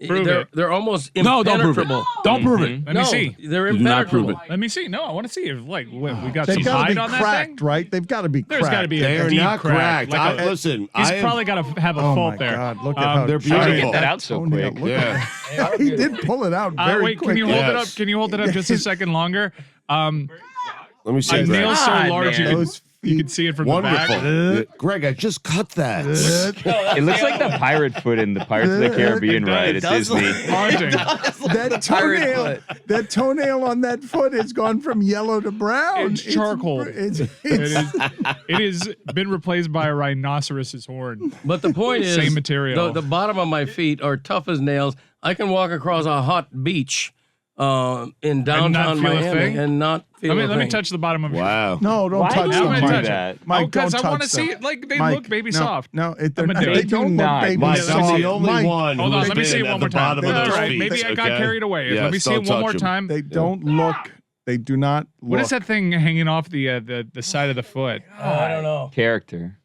Prove it. They're almost No, don't prove it. impenetrable. Don't prove it. Let me see. They're You do not prove impenetrable. it. Let me see. No, I want to see if, like, we got They've some got to hide be on that cracked, thing. right? They've got to be There's cracked. got to be They a are deep not crack. cracked. Like Listen, he's I am- probably got to have a Oh fault my there. God! Look at how they're shiny beautiful. Get that out so toenail- quick. look Yeah. at- he did pull it out very Wait, quick. can you hold it Yes. up? Can you hold it up just a second longer? Let me see. A Greg. nail so God, large man. you Those can see it from Wonderful. the back. Greg, I just cut that. It looks like the pirate foot in the Pirates of the Caribbean ride at Disney. Haunting. That toenail on that foot has gone from yellow to brown. It's charcoal. It's It has been replaced by a rhinoceros's horn. But the point is, Same material. The bottom of my feet are tough as nails. I can walk across a hot beach in downtown feel a Miami thing? and not feel a Let me thing. touch the bottom of your Wow. no, don't Why touch do I'm them, gonna Mike. touch that? it. Mike, Because don't I want to touch see them. it. Like, they Mike, look baby no, soft. No, I'm gonna do they it. don't look not. baby Mike, soft. I'm the only Mike, one Hold on, who's let me see been it at one the more time. bottom of All those right, feet, maybe I got okay? carried away. Yes, Let me see don't it one touch more 'em. time. They don't look. They do not look. What is that thing hanging off the side of the foot? I don't know. Character.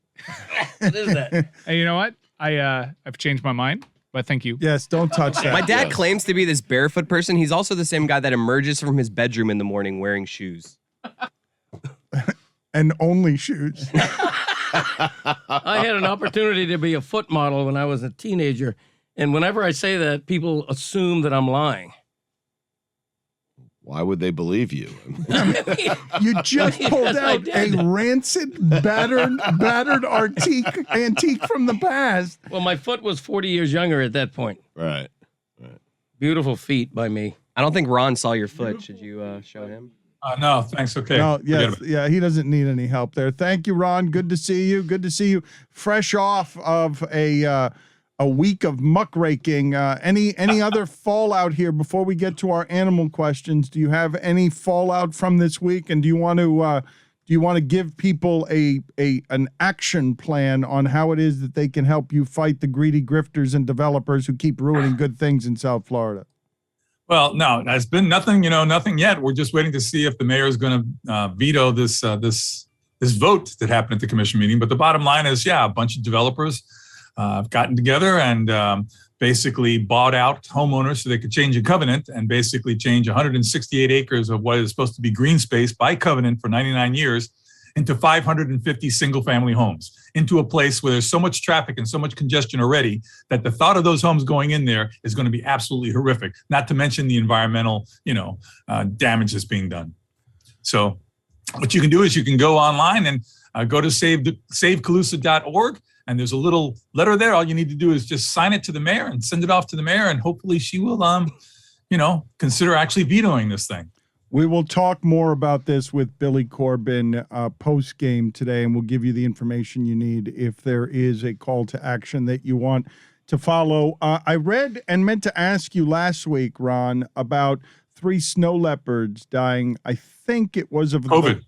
What is that? Hey, you know what? I've changed my mind, but thank you. Yes, don't touch that. My dad claims to be this barefoot person. He's also the same guy that emerges from his bedroom in the morning wearing shoes. And only shoes. I had an opportunity to be a foot model when I was a teenager, and whenever I say that, people assume that I'm lying. Why would they believe you? You just pulled Yes, I out did. a rancid, battered antique from the past. Well, my foot was 40 years younger at that point. Right. Beautiful feet by me. I don't think Ron saw your foot. Should you show him? No, thanks. Okay. No, Forget yes, about it. yeah, he doesn't need any help there. Thank you, Ron. Good to see you. Good to see you. Fresh off of a week of muckraking. Any other fallout here before we get to our animal questions? Do you have any fallout from this week? And do you want to give people an action plan on how it is that they can help you fight the greedy grifters and developers who keep ruining good things in South Florida? Well, no, there's been nothing yet. We're just waiting to see if the mayor is going to veto this vote that happened at the commission meeting. But the bottom line is, a bunch of developers have gotten together and basically bought out homeowners so they could change a covenant and basically change 168 acres of what is supposed to be green space by covenant for 99 years into 550 single-family homes, into a place where there's so much traffic and so much congestion already that the thought of those homes going in there is going to be absolutely horrific, not to mention the environmental, damage that's being done. So what you can do is you can go online and go to savecalusa.org, and there's a little letter there. All you need to do is just sign it to the mayor and send it off to the mayor, and hopefully she will, consider actually vetoing this thing. We will talk more about this with Billy Corbin post-game today, and we'll give you the information you need if there is a call to action that you want to follow. I read and meant to ask you last week, Ron, about 3 snow leopards dying. I think it was of COVID.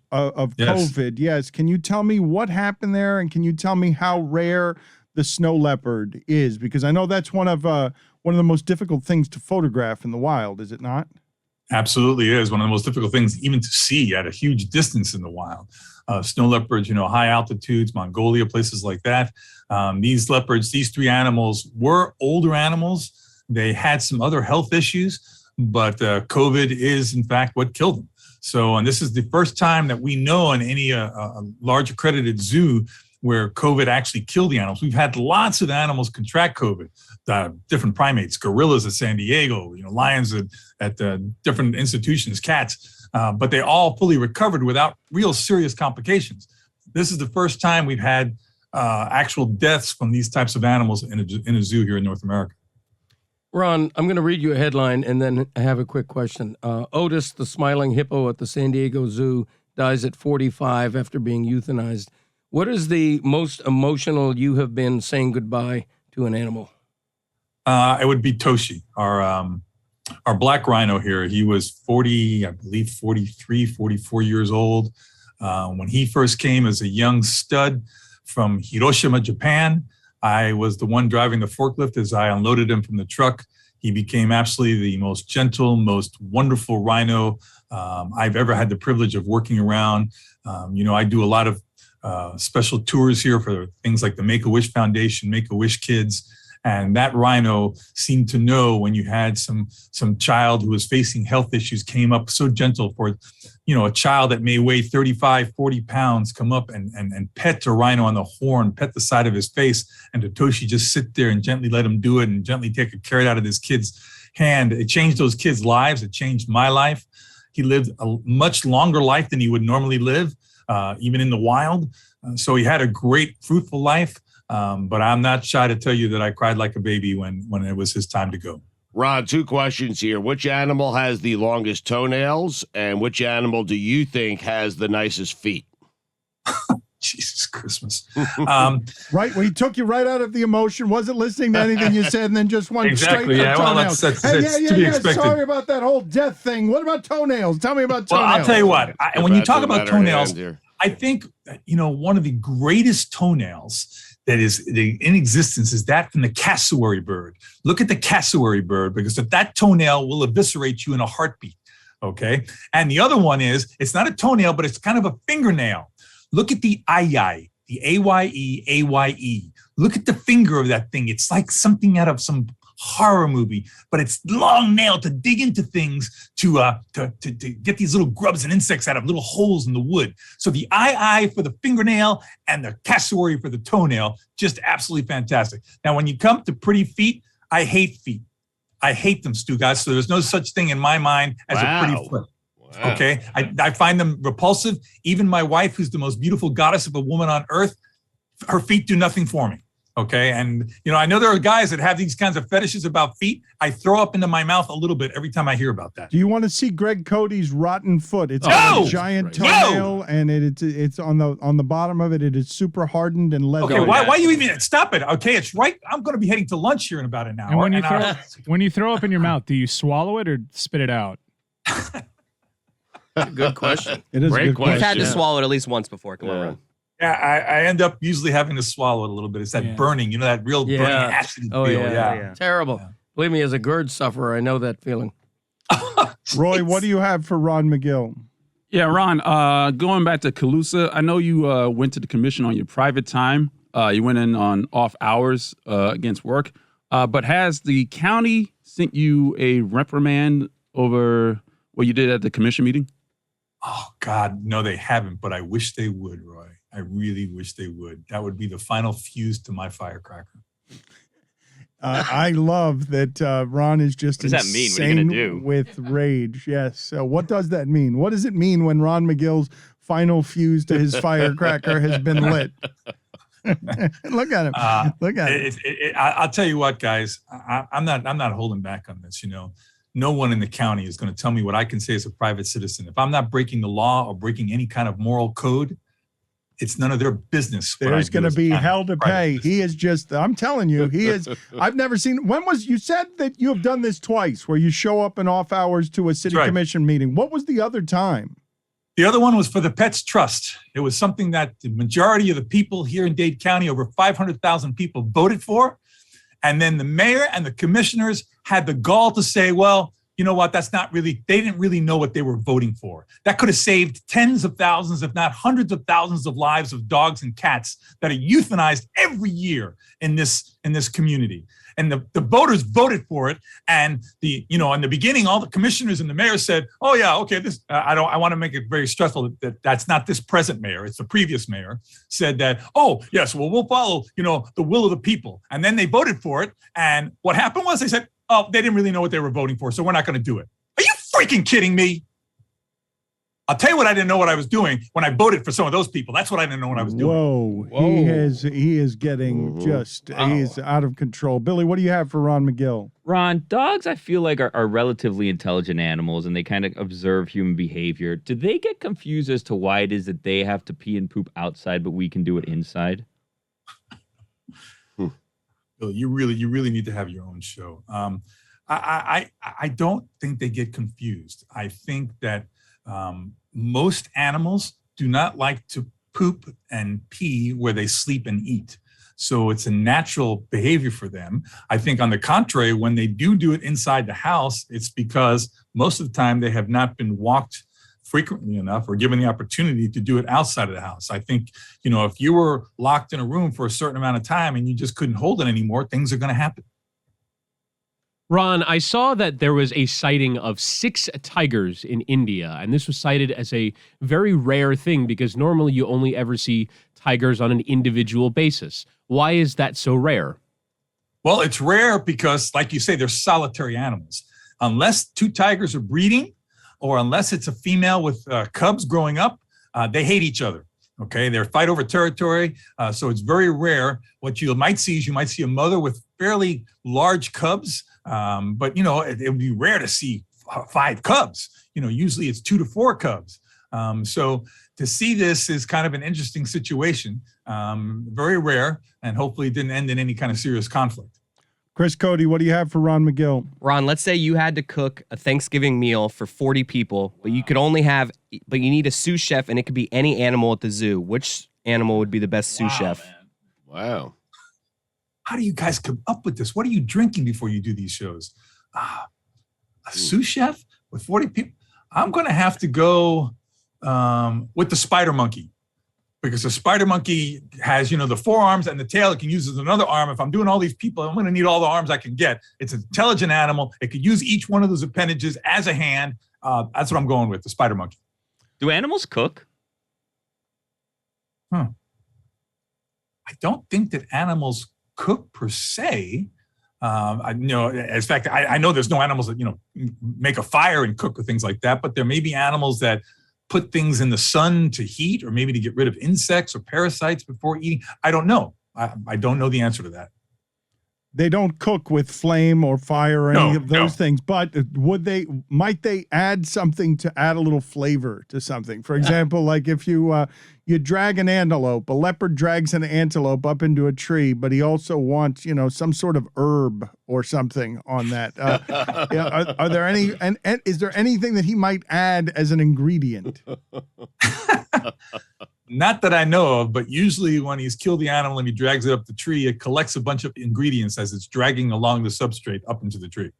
Yes. COVID. Yes. Can you tell me what happened there, and can you tell me how rare the snow leopard is? Because I know that's one of the most difficult things to photograph in the wild, is it not? Absolutely is one of the most difficult things even to see at a huge distance in the wild. Snow leopards, high altitudes, Mongolia, places like that. These leopards, these 3 animals were older animals. They had some other health issues, but COVID is in fact what killed them. So, and this is the first time that we know in any large accredited zoo where COVID actually killed the animals. We've had lots of animals contract COVID, different primates, gorillas at San Diego, lions at different institutions, cats, but they all fully recovered without real serious complications. This is the first time we've had actual deaths from these types of animals in a zoo here in North America. Ron, I'm going to read you a headline and then I have a quick question. Otis, the smiling hippo at the San Diego Zoo, dies at 45 after being euthanized. What is the most emotional you have been saying goodbye to an animal? It would be Toshi, our black rhino here. He was 43, 44 years old. When he first came as a young stud from Hiroshima, Japan, I was the one driving the forklift as I unloaded him from the truck. He became absolutely the most gentle, most wonderful rhino I've ever had the privilege of working around. I do a lot of special tours here for things like the Make-A-Wish Foundation, Make-A-Wish Kids. And that rhino seemed to know when you had some child who was facing health issues, came up so gentle for, a child that may weigh 35, 40 pounds, come up and pet a rhino on the horn, pet the side of his face, and Toshi just sit there and gently let him do it and gently take a carrot out of this kid's hand. It changed those kids' lives. It changed my life. He lived a much longer life than he would normally live, even in the wild. So he had a great, fruitful life. But I'm not shy to tell you that I cried like a baby when it was his time to go. Ron, 2 questions here. Which animal has the longest toenails, and which animal do you think has the nicest feet? Jesus Christmas. Right, well, he took you right out of the emotion, wasn't listening to anything you said, and then just went Exactly, straight yeah. to Well, toenails. that's Hey, to be expected. Sorry about that whole death thing. What about toenails? Tell me about toenails. Well, I'll tell you what. When you talk about toenails, here. I think, one of the greatest toenails that is in existence is that from the cassowary bird. Look at the cassowary bird, because that toenail will eviscerate you in a heartbeat, okay? And the other one is, it's not a toenail, but it's kind of a fingernail. Look at the aye, the A-Y-E. Look at the finger of that thing. It's like something out of some horror movie, but it's long nail to dig into things to get these little grubs and insects out of little holes in the wood. So the eye for the fingernail and the cassowary for the toenail, just absolutely fantastic. Now, when you come to pretty feet, I hate feet. I hate them, Stugotz. So there's no such thing in my mind as a pretty foot. Wow. Okay, I find them repulsive. Even my wife, who's the most beautiful goddess of a woman on earth, her feet do nothing for me. Okay, and I know there are guys that have these kinds of fetishes about feet. I throw up into my mouth a little bit every time I hear about that. Do you want to see Greg Cody's rotten foot? It's got a giant toenail, and it's on the bottom of it. It is super hardened and leather. Okay, why you even stop it? Okay, it's right. I'm going to be heading to lunch here in about an hour. And when you throw up in your mouth, do you swallow it or spit it out? Good question. It is Great a good question. We've had to swallow it at least once before. Come on, Ron. Yeah, I end up usually having to swallow it a little bit. It's that burning, that real burning acid feel. Yeah. Terrible. Yeah. Believe me, as a GERD sufferer, I know that feeling. Roy, what do you have for Ron McGill? Yeah, Ron, going back to Calusa, I know you went to the commission on your private time. You went in on off hours against work. But has the county sent you a reprimand over what you did at the commission meeting? Oh, God, no, they haven't, but I wish they would, Roy. I really wish they would. That would be the final fuse to my firecracker. I love that Ron is just What does that mean? What are you gonna do? With rage. Yes. So what does that mean? What does it mean when Ron McGill's final fuse to his firecracker has been lit? Look at him. Look at him. I'll tell you what, guys. I'm not holding back on this. No one in the county is going to tell me what I can say as a private citizen. If I'm not breaking the law or breaking any kind of moral code, it's none of their business. There's going to be hell to pay. He is just, I'm telling you, he is, I've never seen, you said that you have done this twice, where you show up in off hours to a city commission meeting. What was the other time? The other one was for the Pets Trust. It was something that the majority of the people here in Dade County, over 500,000 people, voted for. And then the mayor and the commissioners had the gall to say, well, you know what, they didn't really know what they were voting for. That could have saved tens of thousands, if not hundreds of thousands of lives of dogs and cats that are euthanized every year in this community. And the voters voted for it. And in the beginning, all the commissioners and the mayor said, oh yeah, okay, I want to make it very stressful that's not this present mayor, it's the previous mayor, said that, oh yes, well, we'll follow, the will of the people. And then they voted for it. And what happened was they said, oh, they didn't really know what they were voting for, so we're not going to do it. Are you freaking kidding me? I'll tell you what I didn't know what I was doing when I voted for some of those people. That's what I didn't know what I was doing. Whoa. He is getting he's out of control. Billy, what do you have for Ron McGill? Ron, dogs I feel like are relatively intelligent animals and they kind of observe human behavior. Do they get confused as to why it is that they have to pee and poop outside, but we can do it inside? Bill, you really need to have your own show. I don't think they get confused. I think that most animals do not like to poop and pee where they sleep and eat. So it's a natural behavior for them. I think on the contrary, when they do it inside the house, it's because most of the time they have not been walked frequently enough or given the opportunity to do it outside of the house. I think, if you were locked in a room for a certain amount of time and you just couldn't hold it anymore, things are going to happen. Ron, I saw that there was a sighting of 6 tigers in India, and this was cited as a very rare thing because normally you only ever see tigers on an individual basis. Why is that so rare? Well, it's rare because, like you say, they're solitary animals. Unless 2 tigers are breeding, or unless it's a female with cubs growing up, they hate each other. Okay, they fight over territory, so it's very rare. What you might see is a mother with fairly large cubs, but it would be rare to see 5 cubs. Usually it's 2 to 4 cubs. So to see this is kind of an interesting situation, very rare, and hopefully it didn't end in any kind of serious conflict. Chris Cody, what do you have for Ron McGill? Ron, let's say you had to cook a Thanksgiving meal for 40 people, but you need a sous chef, and it could be any animal at the zoo. Which animal would be the best sous chef? Man. Wow. How do you guys come up with this? What are you drinking before you do these shows? A sous chef with 40 people? I'm going to have to go with the spider monkey, because a spider monkey has, the forearms and the tail it can use as another arm. If I'm doing all these people, I'm going to need all the arms I can get. It's an intelligent animal. It could use each one of those appendages as a hand. That's what I'm going with, the spider monkey. Do animals cook? I don't think that animals cook per se. In fact, I know there's no animals that, make a fire and cook or things like that, but there may be animals that put things in the sun to heat or maybe to get rid of insects or parasites before eating. I don't know. I don't know the answer to that. They don't cook with flame or fire or any of those things, but might they add something to add a little flavor to something? For example, like if you drag an antelope, a leopard drags an antelope up into a tree, but he also wants, some sort of herb or something on that. Are there any, and is there anything that he might add as an ingredient? Not that I know of, but usually when he's killed the animal and he drags it up the tree, it collects a bunch of ingredients as it's dragging along the substrate up into the tree.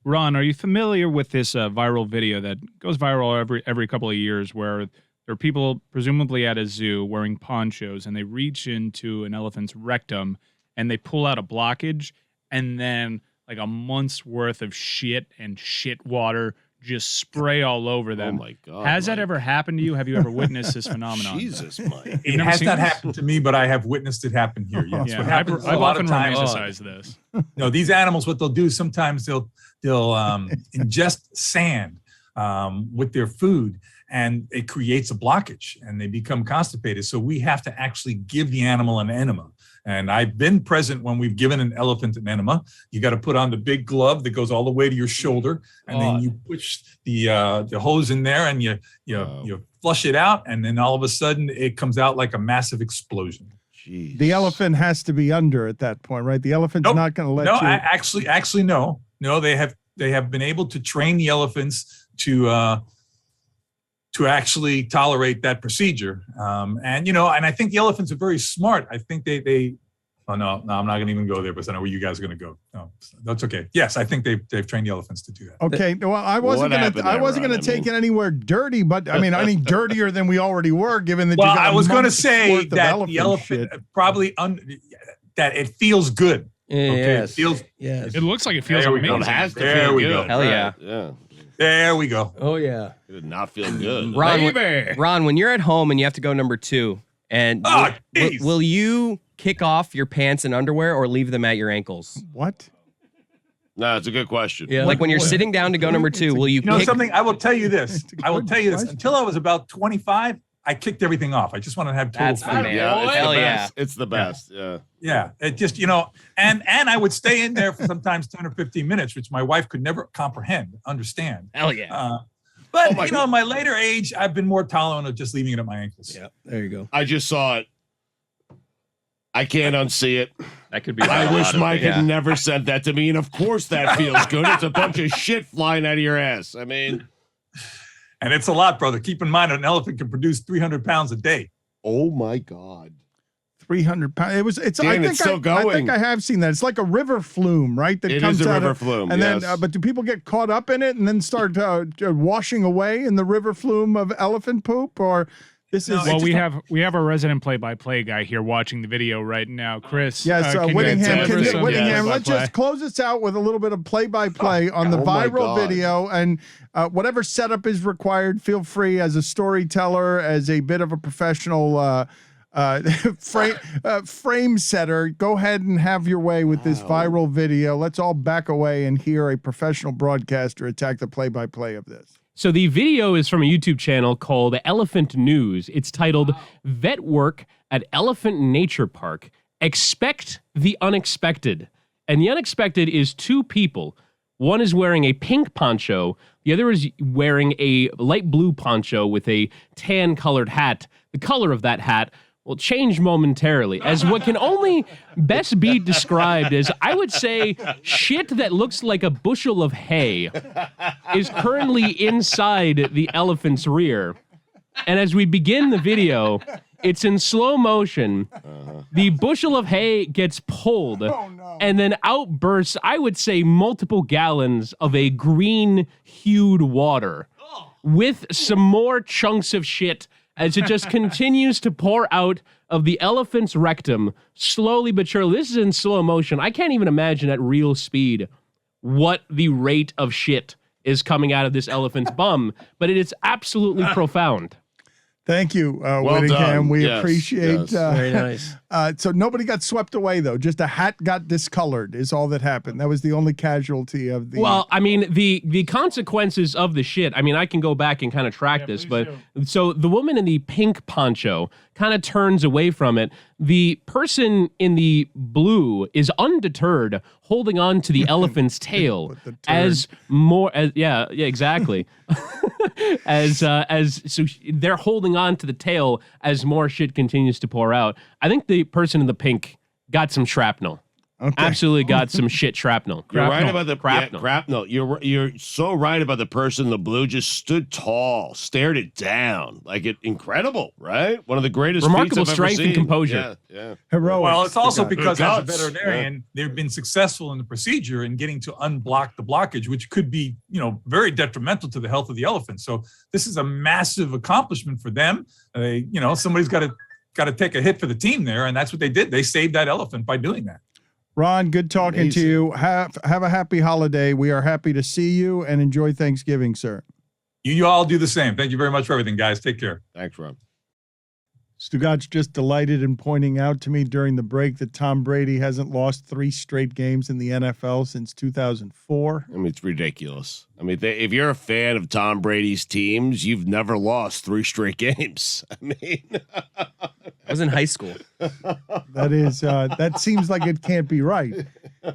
Ron, are you familiar with this viral video that goes viral every couple of years where there are people presumably at a zoo wearing ponchos and they reach into an elephant's rectum and they pull out a blockage and then like a month's worth of shit and shit water just spray all over them? Oh my God. Has that ever happened to you? Have you ever witnessed this phenomenon? Jesus, Mike. It has not happened to me, but I have witnessed it happen here. Yes. Yeah, What happens I've a lot often of times, romanticized this. these animals, what they'll do is sometimes they'll ingest sand with their food, and it creates a blockage and they become constipated. So we have to actually give the animal an enema. And I've been present when we've given an elephant an enema. You got to put on the big glove that goes all the way to your shoulder, and then you push the hose in there, and you flush it out, and then all of a sudden it comes out like a massive explosion. Jeez. The elephant has to be under at that point, right? The elephant's not going to let you. Actually, no. They have been able to train the elephants to actually tolerate that procedure. And I think the elephants are very smart. I think I'm not going to even go there, because I know where you guys are going to go. No, that's okay. Yes, I think they've trained the elephants to do that. Okay. Well, I wasn't going to take it anywhere dirty, but I mean, any dirtier than we already were, given that you got I was going to say that the elephant probably that it feels good. Okay. It It looks like it feels amazing. It has to There feel we good. go. Hell yeah. Yeah. There we go. Oh, yeah. It did not feel good. Ron, when you're at home and you have to go number 2, and will you kick off your pants and underwear or leave them at your ankles? What? No, it's a good question. Yeah. Like when you're sitting down to go number 2, will you kick? Something? I will tell you this. Until I was about 25, I kicked everything off. I just wanted to have total That's my freedom. man. Yeah, it's Hell the yeah. best. It's the best. Yeah. Yeah, it just, and I would stay in there for sometimes 10 or 15 minutes, which my wife could never understand. Hell yeah. But, in my later age, I've been more tolerant of just leaving it at my ankles. Yeah, there you go. I just saw it. I can't unsee it. That could be. I wish Mike had never said that to me. And of course that feels good. It's a bunch of shit flying out of your ass. I mean. And it's a lot, brother. Keep in mind, an elephant can produce 300 pounds a day. Oh my God. 300 pounds. It's still going. I think I have seen that. It's like a river flume, right? That It comes is a out river of, flume, and yes. then, but do people get caught up in it and then start washing away in the river flume of elephant poop, or this is? Well, we have a resident play-by-play guy here watching the video right now, Chris. Yes, can you Whittingham. deliver some Whittingham, let's play-by-play? just close this out with a little bit of play-by-play on the Oh my viral God. video, and whatever setup is required, feel free as a storyteller, as a bit of a professional frame setter. Go ahead and have your way with this viral video. Let's all back away and hear a professional broadcaster attack the play-by-play of this. So the video is from a YouTube channel called Elephant News. It's titled Vet Work at Elephant Nature Park. Expect the unexpected. And the unexpected is 2 people. One is wearing a pink poncho. The other is wearing a light blue poncho with a tan-colored hat. The color of that hat will change momentarily, as what can only best be described as, I would say, shit that looks like a bushel of hay is currently inside the elephant's rear. And as we begin the video, it's in slow motion. The bushel of hay gets pulled, and then out bursts, I would say, multiple gallons of a green-hued water with some more chunks of shit as it just continues to pour out of the elephant's rectum, slowly but surely. This is in slow motion. I can't even imagine at real speed what the rate of shit is coming out of this elephant's bum, but it is absolutely profound. Thank you, Well Whittingham. done. We Yes, appreciate. yes. Very nice. So nobody got swept away, though. Just a hat got discolored is all that happened. That was the only casualty of the. Well, I mean, the consequences of the shit, I mean, I can go back and kind of track this, but so the woman in the pink poncho kind of turns away from it. The person in the blue is undeterred, holding on to the elephant's tail as more, yeah, exactly. So they're holding on to the tail as more shit continues to pour out. I think the person in the pink got some shrapnel. Okay. Absolutely got some shit shrapnel. You're right about the Crapnel. crapnel. You're so right about the person in the blue. Just stood tall, stared it down, like incredible, right? One of the greatest, remarkable feats I've ever strength and seen. composure. Yeah. Heroic. Well, it's also Forgot. because as a Guts. veterinarian, they've been successful in the procedure in getting to unblock the blockage, which could be, very detrimental to the health of the elephant. So this is a massive accomplishment for them. Somebody's got to take a hit for the team there, and that's what they did. They saved that elephant by doing that. Ron, good talking to you. Have a happy holiday. We are happy to see you and enjoy Thanksgiving, sir. You all do the same. Thank you very much for everything, guys. Take care. Thanks, Rob. Stugotz just delighted in pointing out to me during the break that Tom Brady hasn't lost 3 straight games in the NFL since 2004. I mean, it's ridiculous. I mean, if you're a fan of Tom Brady's teams, you've never lost 3 straight games. I mean, I was in high school. That is, that seems like it can't be right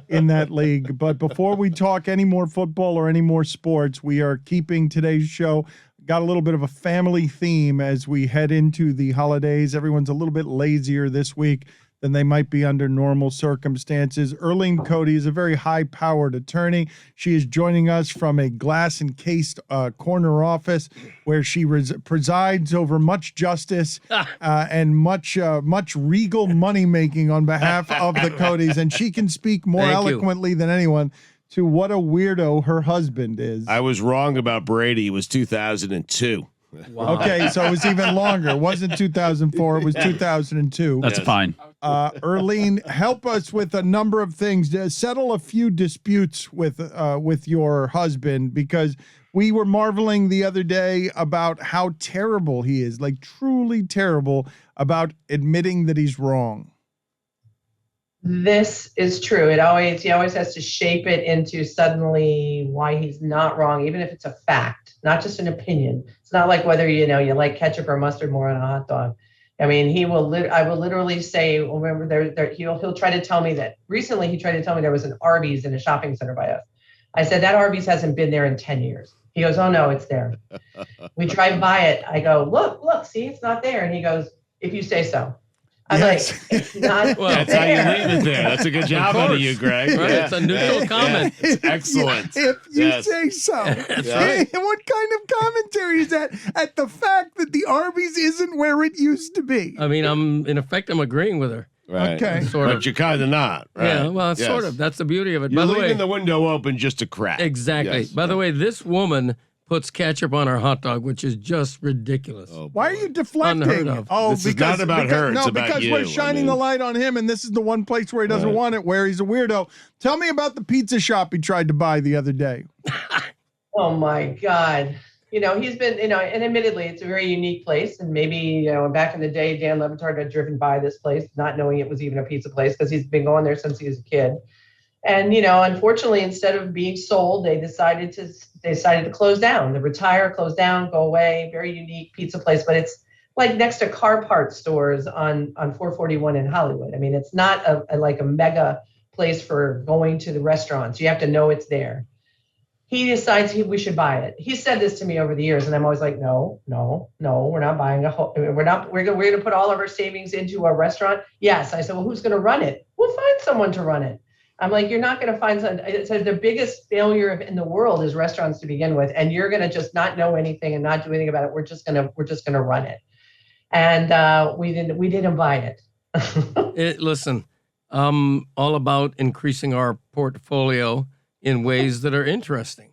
in that league. But before we talk any more football or any more sports, we are keeping today's show. Got a little bit of a family theme as we head into the holidays. Everyone's a little bit lazier this week than they might be under normal circumstances. Arleen Cody is a very high-powered attorney. She is joining us from a glass-encased corner office where she presides over much justice and much regal money-making on behalf of the Codys. And she can speak more eloquently than anyone to what a weirdo her husband is. I was wrong about Brady. It was 2002. Wow. Okay, so it was even longer. It wasn't 2004. It was 2002. That's fine. Arleen, help us with a number of things. Settle a few disputes with your husband, because we were marveling the other day about how terrible he is, like truly terrible, about admitting that he's wrong. This is true. He always has to shape it into suddenly why he's not wrong, even if it's a fact, not just an opinion. It's not like whether you like ketchup or mustard more on a hot dog. I mean, I will literally say, well, remember, he'll try to tell me that recently he tried to tell me there was an Arby's in a shopping center by us. I said, that Arby's hasn't been there in 10 years. He goes, oh no, it's there. We drive by it. I go, look, see, it's not there. And he goes, if you say so. I'm like, it's not. Well, that's how you leave it there. That's a good job out of you, Greg. Right? Yeah. It's a neutral comment. Yeah. It's excellent. If you Yes. say so. That's right. What kind of commentary is that at the fact that the Arby's isn't where it used to be? I mean, I'm agreeing with her. Right. Okay. Sort But of. you're kind of not. Right? Yeah, well, Yes. sort of. That's the beauty of it. You're By the leaving way, the window open just a crack. exactly. Yes. By the way, this woman puts ketchup on her hot dog, which is just ridiculous. Oh, Why are boy. you deflecting? Unheard of. Oh, This is not about her, it's no, about because you. we're shining I mean- the light on him, and this is the one place where he doesn't Right. want it, where he's a weirdo. Tell me about the pizza shop he tried to buy the other day. Oh my God. He's been, and admittedly, it's a very unique place. And maybe, back in the day, Dan LeBatard had driven by this place, not knowing it was even a pizza place, because he's been going there since he was a kid. And, unfortunately, instead of being sold, they decided to close down, to retire, close down, go away. Very unique pizza place, but it's like next to car parts stores on 441 in Hollywood. I mean, it's not like a mega place for going to the restaurants. You have to know it's there. He decides we should buy it. He said this to me over the years, and I'm always like, no, we're not buying we're going to put all of our savings into a restaurant. Yes. I said, well, who's going to run it? We'll find someone to run it. I'm like, you're not going to find someone. It says the biggest failure in the world is restaurants to begin with, and you're going to just not know anything and not do anything about it. We're just going to run it. And we didn't buy it. Listen, I'm all about increasing our portfolio in ways that are interesting.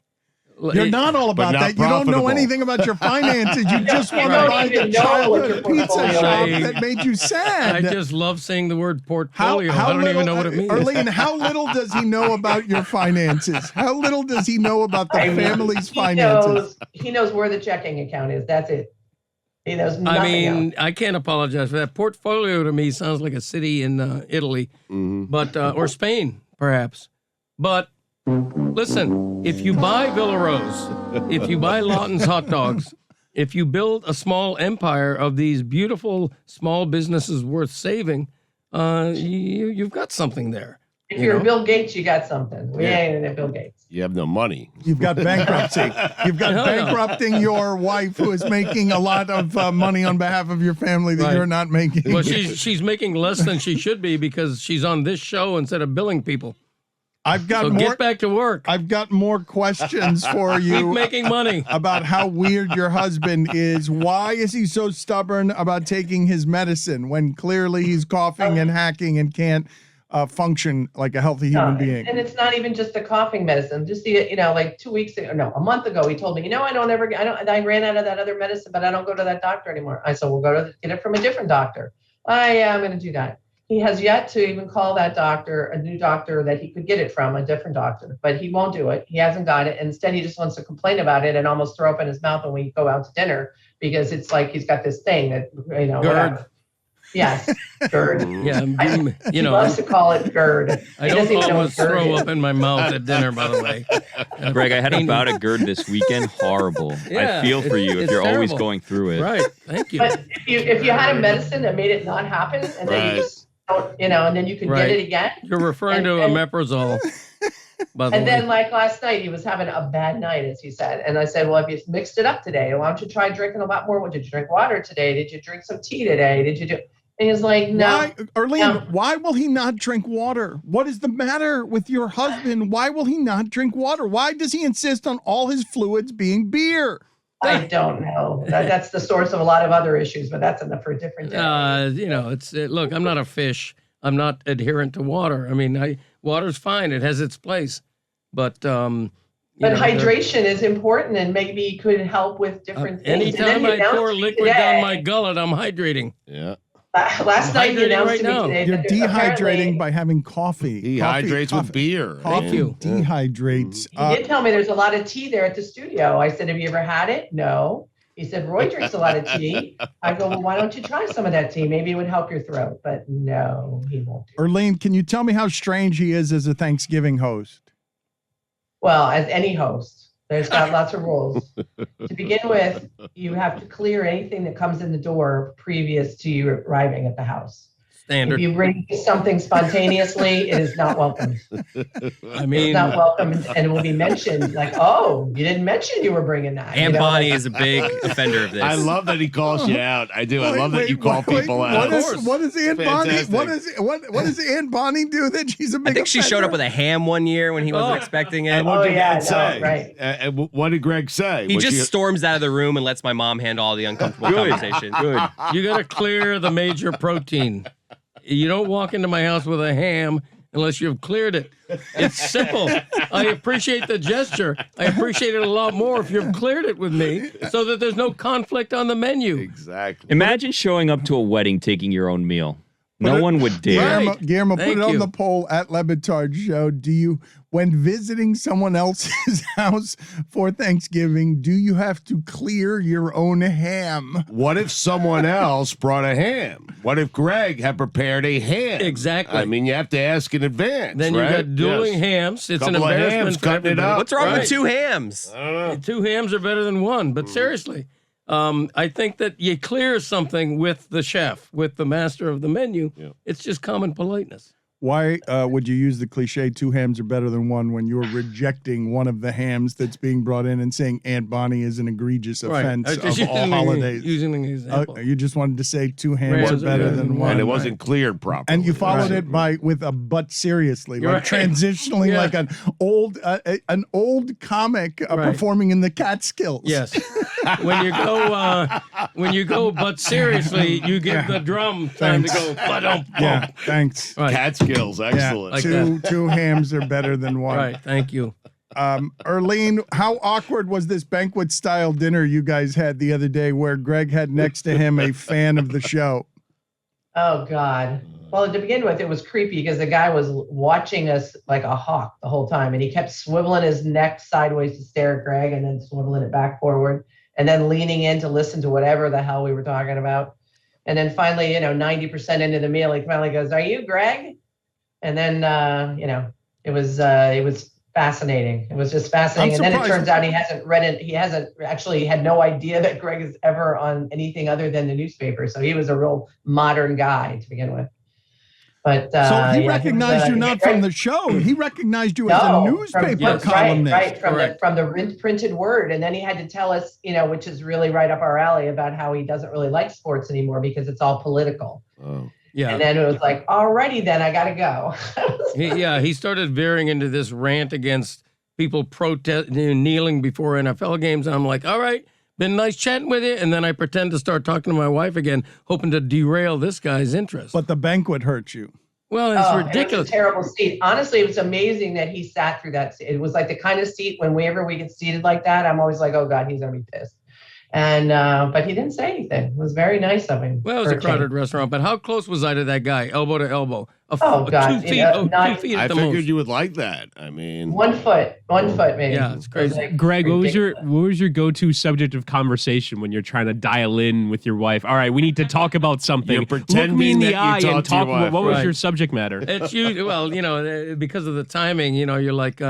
You're not all about not that. You don't know profitable. anything about your finances. You just want to don't buy even the know what childhood your pizza portfolio shop is. that made you sad. I just love saying the word portfolio. I don't even know what it means. Arleen, how little does he know about your finances? How little does he know about the family's finances? He knows where the checking account is. That's it. He knows nothing I mean, else. I can't apologize for that. Portfolio to me sounds like a city in Italy, but or Spain, perhaps. But listen, if you buy Villa Rose, if you buy Lawton's hot dogs, if you build a small empire of these beautiful small businesses worth saving, you've got something there. If you're Bill Gates, you got something. We ain't in Bill Gates. You have no money. You've got bankruptcy. You've got bankrupting your wife, who is making a lot of money on behalf of your family that you're not making. Well, she's making less than she should be because she's on this show instead of billing people. I've got So more. get back to work. I've got more questions for you. Keep making money. About how weird your husband is. Why is he so stubborn about taking his medicine when clearly he's coughing and hacking and can't function like a healthy human being? And it's not even just the coughing medicine. Just like 2 weeks ago, no, a month ago, he told me, I ran out of that other medicine, but I don't go to that doctor anymore. I said, we'll get it from a different doctor. I'm going to do that. He has yet to even call that doctor, a new doctor that he could get it from, a different doctor, but he won't do it. He hasn't got it. Instead, he just wants to complain about it and almost throw up in his mouth when we go out to dinner because it's like he's got this thing that, whatever. Yes, GERD. Yeah, He loves to call it GERD. I don't almost throw up in my mouth at dinner, by the way. Greg, I had a bout of GERD this weekend. Horrible. Yeah, I feel for you if it's you're always terrible. going through it. Right. Thank you. But if you had a medicine that made it not happen, and then you just don't, and then you could get it again. You're referring to omeprazole. By the And way. then, like last night, he was having a bad night, as he said. And I said, well, if you mixed it up today, why don't you try drinking a lot more? What, did you drink water today? Did you drink some tea today? Did you do? And he's like, no. Why, Arleen, why will he not drink water? What is the matter with your husband? Why will he not drink water? Why does he insist on all his fluids being beer? I don't know. That's the source of a lot of other issues, but that's enough for a different day. Look, I'm not a fish. I'm not adherent to water. I mean, water's fine. It has its place. But hydration is important and maybe could help with different things. Anytime I pour liquid down my gullet, I'm hydrating. Yeah. Last night you announced to me today You're that there's dehydrating by having coffee. He hydrates with beer. Coffee dehydrates. He did tell me there's a lot of tea there at the studio. I said, have you ever had it? No. He said, Roy drinks a lot of tea. I go, well, why don't you try some of that tea? Maybe it would help your throat. But no, he won't. Arleen, can you tell me how strange he is as a Thanksgiving host? Well, as any host, there's got lots of rules. To begin with, you have to clear anything that comes in the door previous to you arriving at the house. Standard. If you bring something spontaneously, it is not welcome. I mean, it's not welcome, and it will be mentioned like, "Oh, you didn't mention you were bringing that." Aunt Bonnie is a big offender of this. I love that he calls you out. I do. I love that you call people out. What is Aunt Bonnie? Fantastic. What does Aunt Bonnie do that she's a big I think she showed up with a ham one year when he wasn't expecting it. And what did Dad say? Right. And what did Greg say? He Was just she- storms out of the room and lets my mom handle all the uncomfortable conversations. Good. You got to clear the major protein. You don't walk into my house with a ham unless you've cleared it. It's simple. I appreciate the gesture. I appreciate it a lot more if you've cleared it with me so that there's no conflict on the menu. Exactly. Imagine showing up to a wedding taking your own meal. No one would dare. Guillermo, put Thank it on you. the poll at LeBatard Show. Do you, when visiting someone else's house for Thanksgiving, do you have to clear your own ham? What if someone else brought a ham? What if Greg had prepared a ham? Exactly. I mean, you have to ask in advance. Then you right? got dueling Yes. hams. It's Couple an of embarrassment hams for cutting it everybody. up. What's wrong Right. with 2 hams? I don't know. 2 hams are better than 1, but seriously, I think that you clear something with the chef, with the master of the menu. Yeah. It's just common politeness. Why would you use the cliche 2 hams are better than 1 when you're rejecting one of the hams that's being brought in and saying Aunt Bonnie is an egregious offense I was just of all holidays? Using an example. You just wanted to say 2 hams are better than 1. And it wasn't cleared properly. And you followed it with a but seriously, like Right. transitionally, Yeah. like an old comic Right. performing in the Catskills. Yes. when you go, but seriously, you give the drum time to go. Ba-dum, Yeah. Thanks. Right. Catskills, excellent. Like two hams are better than 1. Right. Thank you. Arleen, how awkward was this banquet style dinner you guys had the other day where Greg had next to him a fan of the show? Oh God. Well, to begin with, it was creepy because the guy was watching us like a hawk the whole time, and he kept swiveling his neck sideways to stare at Greg, and then swiveling it back forward, and then leaning in to listen to whatever the hell we were talking about. And then finally, 90% into the meal, he finally goes, "Are you Greg?" And then, it was fascinating. It was just fascinating. And then it turns out he hasn't read it. He hasn't actually had no idea that Greg is ever on anything other than the newspaper. So he was a real modern guy to begin with. But so he recognized you not from the show. He recognized you as a newspaper columnist. Right, from the printed word. And then he had to tell us, which is really right up our alley, about how he doesn't really like sports anymore because it's all political. Oh. Yeah. And then it was like, alrighty then, I got to go. He started veering into this rant against people kneeling before NFL games. And I'm like, all right, been nice chatting with you. And then I pretend to start talking to my wife again, hoping to derail this guy's interest. But the banquet hurt you. Well, it's ridiculous. It was a terrible seat. Honestly, it was amazing that he sat through that. It was like the kind of seat whenever we get seated like that, I'm always like, oh God, he's going to be pissed. And but he didn't say anything. It was very nice of him. Well, it was a crowded restaurant, but how close was I to that guy, elbow to elbow? God, 2 feet. 2 feet. I figured you would like that. I mean, 1 foot maybe. Yeah, it's crazy. Greg, what was your go-to subject of conversation when you're trying to dial in with your wife? All right, we need to talk about something. You're pretending Look me in the that eye you and talk to your talk. wife. What was Right. your subject matter? It's you. Well, because of the timing, you're like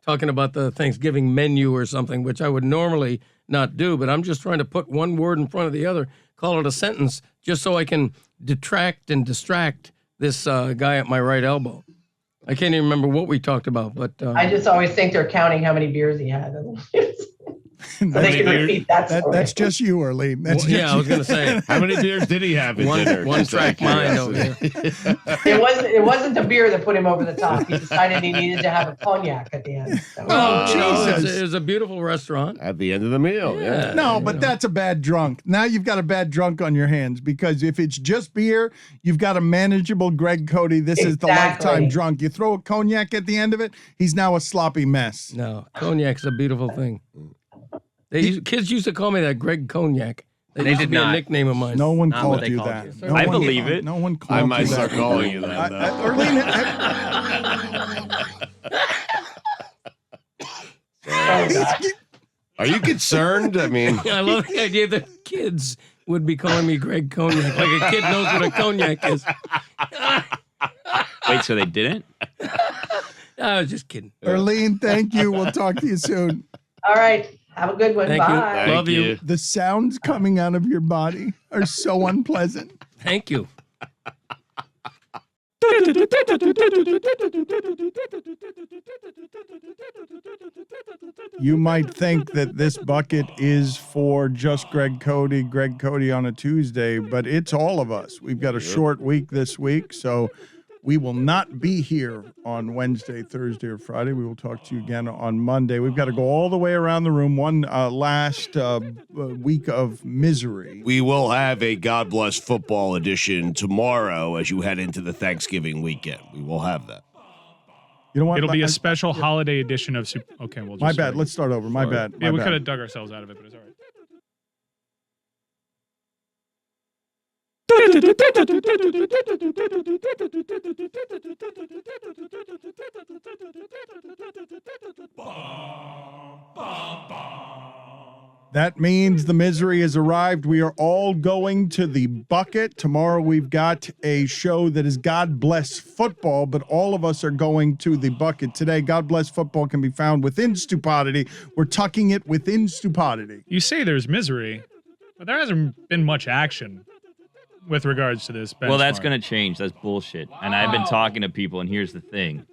talking about the Thanksgiving menu or something, which I would normally not do, but I'm just trying to put one word in front of the other, call it a sentence, just so I can detract and distract this guy at my right elbow. I can't even remember what we talked about, but I just always think they're counting how many beers he had. So they can repeat that story. That's just you, Arleen. That's just I was going to say. how many beers did he have at dinner? One track mind over here. It wasn't the beer that put him over the top. He decided he needed to have a cognac at the end. So. Jesus. It was a beautiful restaurant. At the end of the meal, yeah. No, but that's a bad drunk. Now you've got a bad drunk on your hands because if it's just beer, you've got a manageable Greg Cody. This is the lifetime drunk. You throw a cognac at the end of it, he's now a sloppy mess. No, cognac's a beautiful thing. Kids used to call me that, Greg Cognac. They did not. A nickname of mine. No one Not called what they you called that. you. No I one- believe it. No one called I you might that. start calling you that. Arleen, Are you concerned? I mean, I love the idea that kids would be calling me Greg Cognac, like a kid knows what a cognac is. Wait, so they didn't? I was just kidding. Arleen, thank you. We'll talk to you soon. All right. Have a good one. Thank you. Bye. Love you. The sounds coming out of your body are so unpleasant. Thank you. You might think that this bucket is for just Greg Cody on a Tuesday, but it's all of us. We've got a short week this week, so we will not be here on Wednesday, Thursday, or Friday. We will talk to you again on Monday. We've got to go all the way around the room. One last week of misery. we will have a God Bless Football edition tomorrow as you head into the Thanksgiving weekend. We will have that. You know what? It'll be a special holiday edition of Super. Okay, we'll just My bad. start. Let's start over. My bad. Yeah, My we bad. could have dug ourselves out of it, but it's all right. That means the misery has arrived. We are all going to the bucket. Tomorrow we've got a show that is God Bless Football, but all of us are going to the bucket. Today, God Bless Football can be found within Stupidity. We're tucking it within Stupidity. You say there's misery, but there hasn't been much action with regards to this benchmark. Well, that's going to change. That's bullshit. And I've been talking to people, and here's the thing.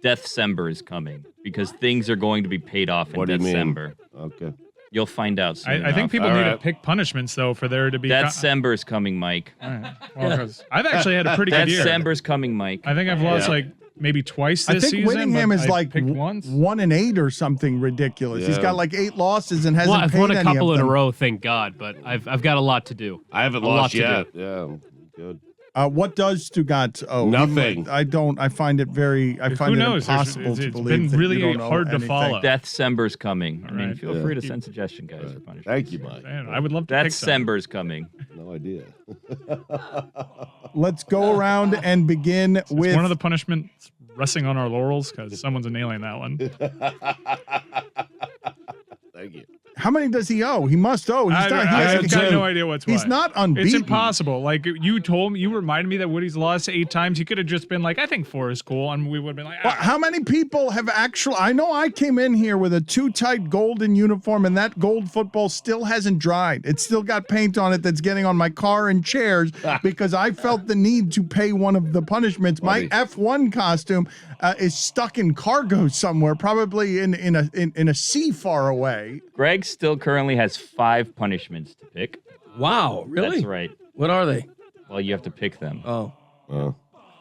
December is coming because things are going to be paid off in What do you mean? December. Okay. You'll find out soon I think enough. people All need right. to pick punishments, though, for there to be... December's coming, Mike. All right. Well, 'cause I've actually had a pretty good year. December's coming, Mike. I think I've lost like maybe twice I this think season. Whittingham but is I like picked once. 1-8 or something ridiculous. He's Yeah. got like 8 losses and hasn't Well, I've paid won a any couple of in a them. row, thank God, but I've got a lot to do. I haven't A lot lost to yet. do. Yeah, good. What does Stugotz owe? Nothing. I don't. I find it very. I find Who it knows? impossible to It's believe. been that really you don't owe hard to anything. follow. Deathcember's coming. I mean, right. feel free to send suggestion, guys, for punishment. Thank you, Mike. Man, I would love to pick some. Deathcember's coming. No idea. Let's go around and begin with It's one of the punishments resting on our laurels because someone's nailing that one. Thank you. How many does he owe? He must owe. He's not. I've got no idea what's He's what. not unbeaten. It's impossible. Like you told me, you reminded me that Woody's lost 8 times. He could have just been like, I think 4 is cool, and we would have been like, Well, how many people have actually? I know I came in here with a too tight golden uniform, and that gold football still hasn't dried. It's still got paint on it that's getting on my car and chairs because I felt the need to pay one of the punishments. My F1 costume is stuck in cargo somewhere, probably in a sea far away. Greg still currently has 5 punishments to pick. Wow, really? That's right. What are they? Well, you have to pick them. Oh.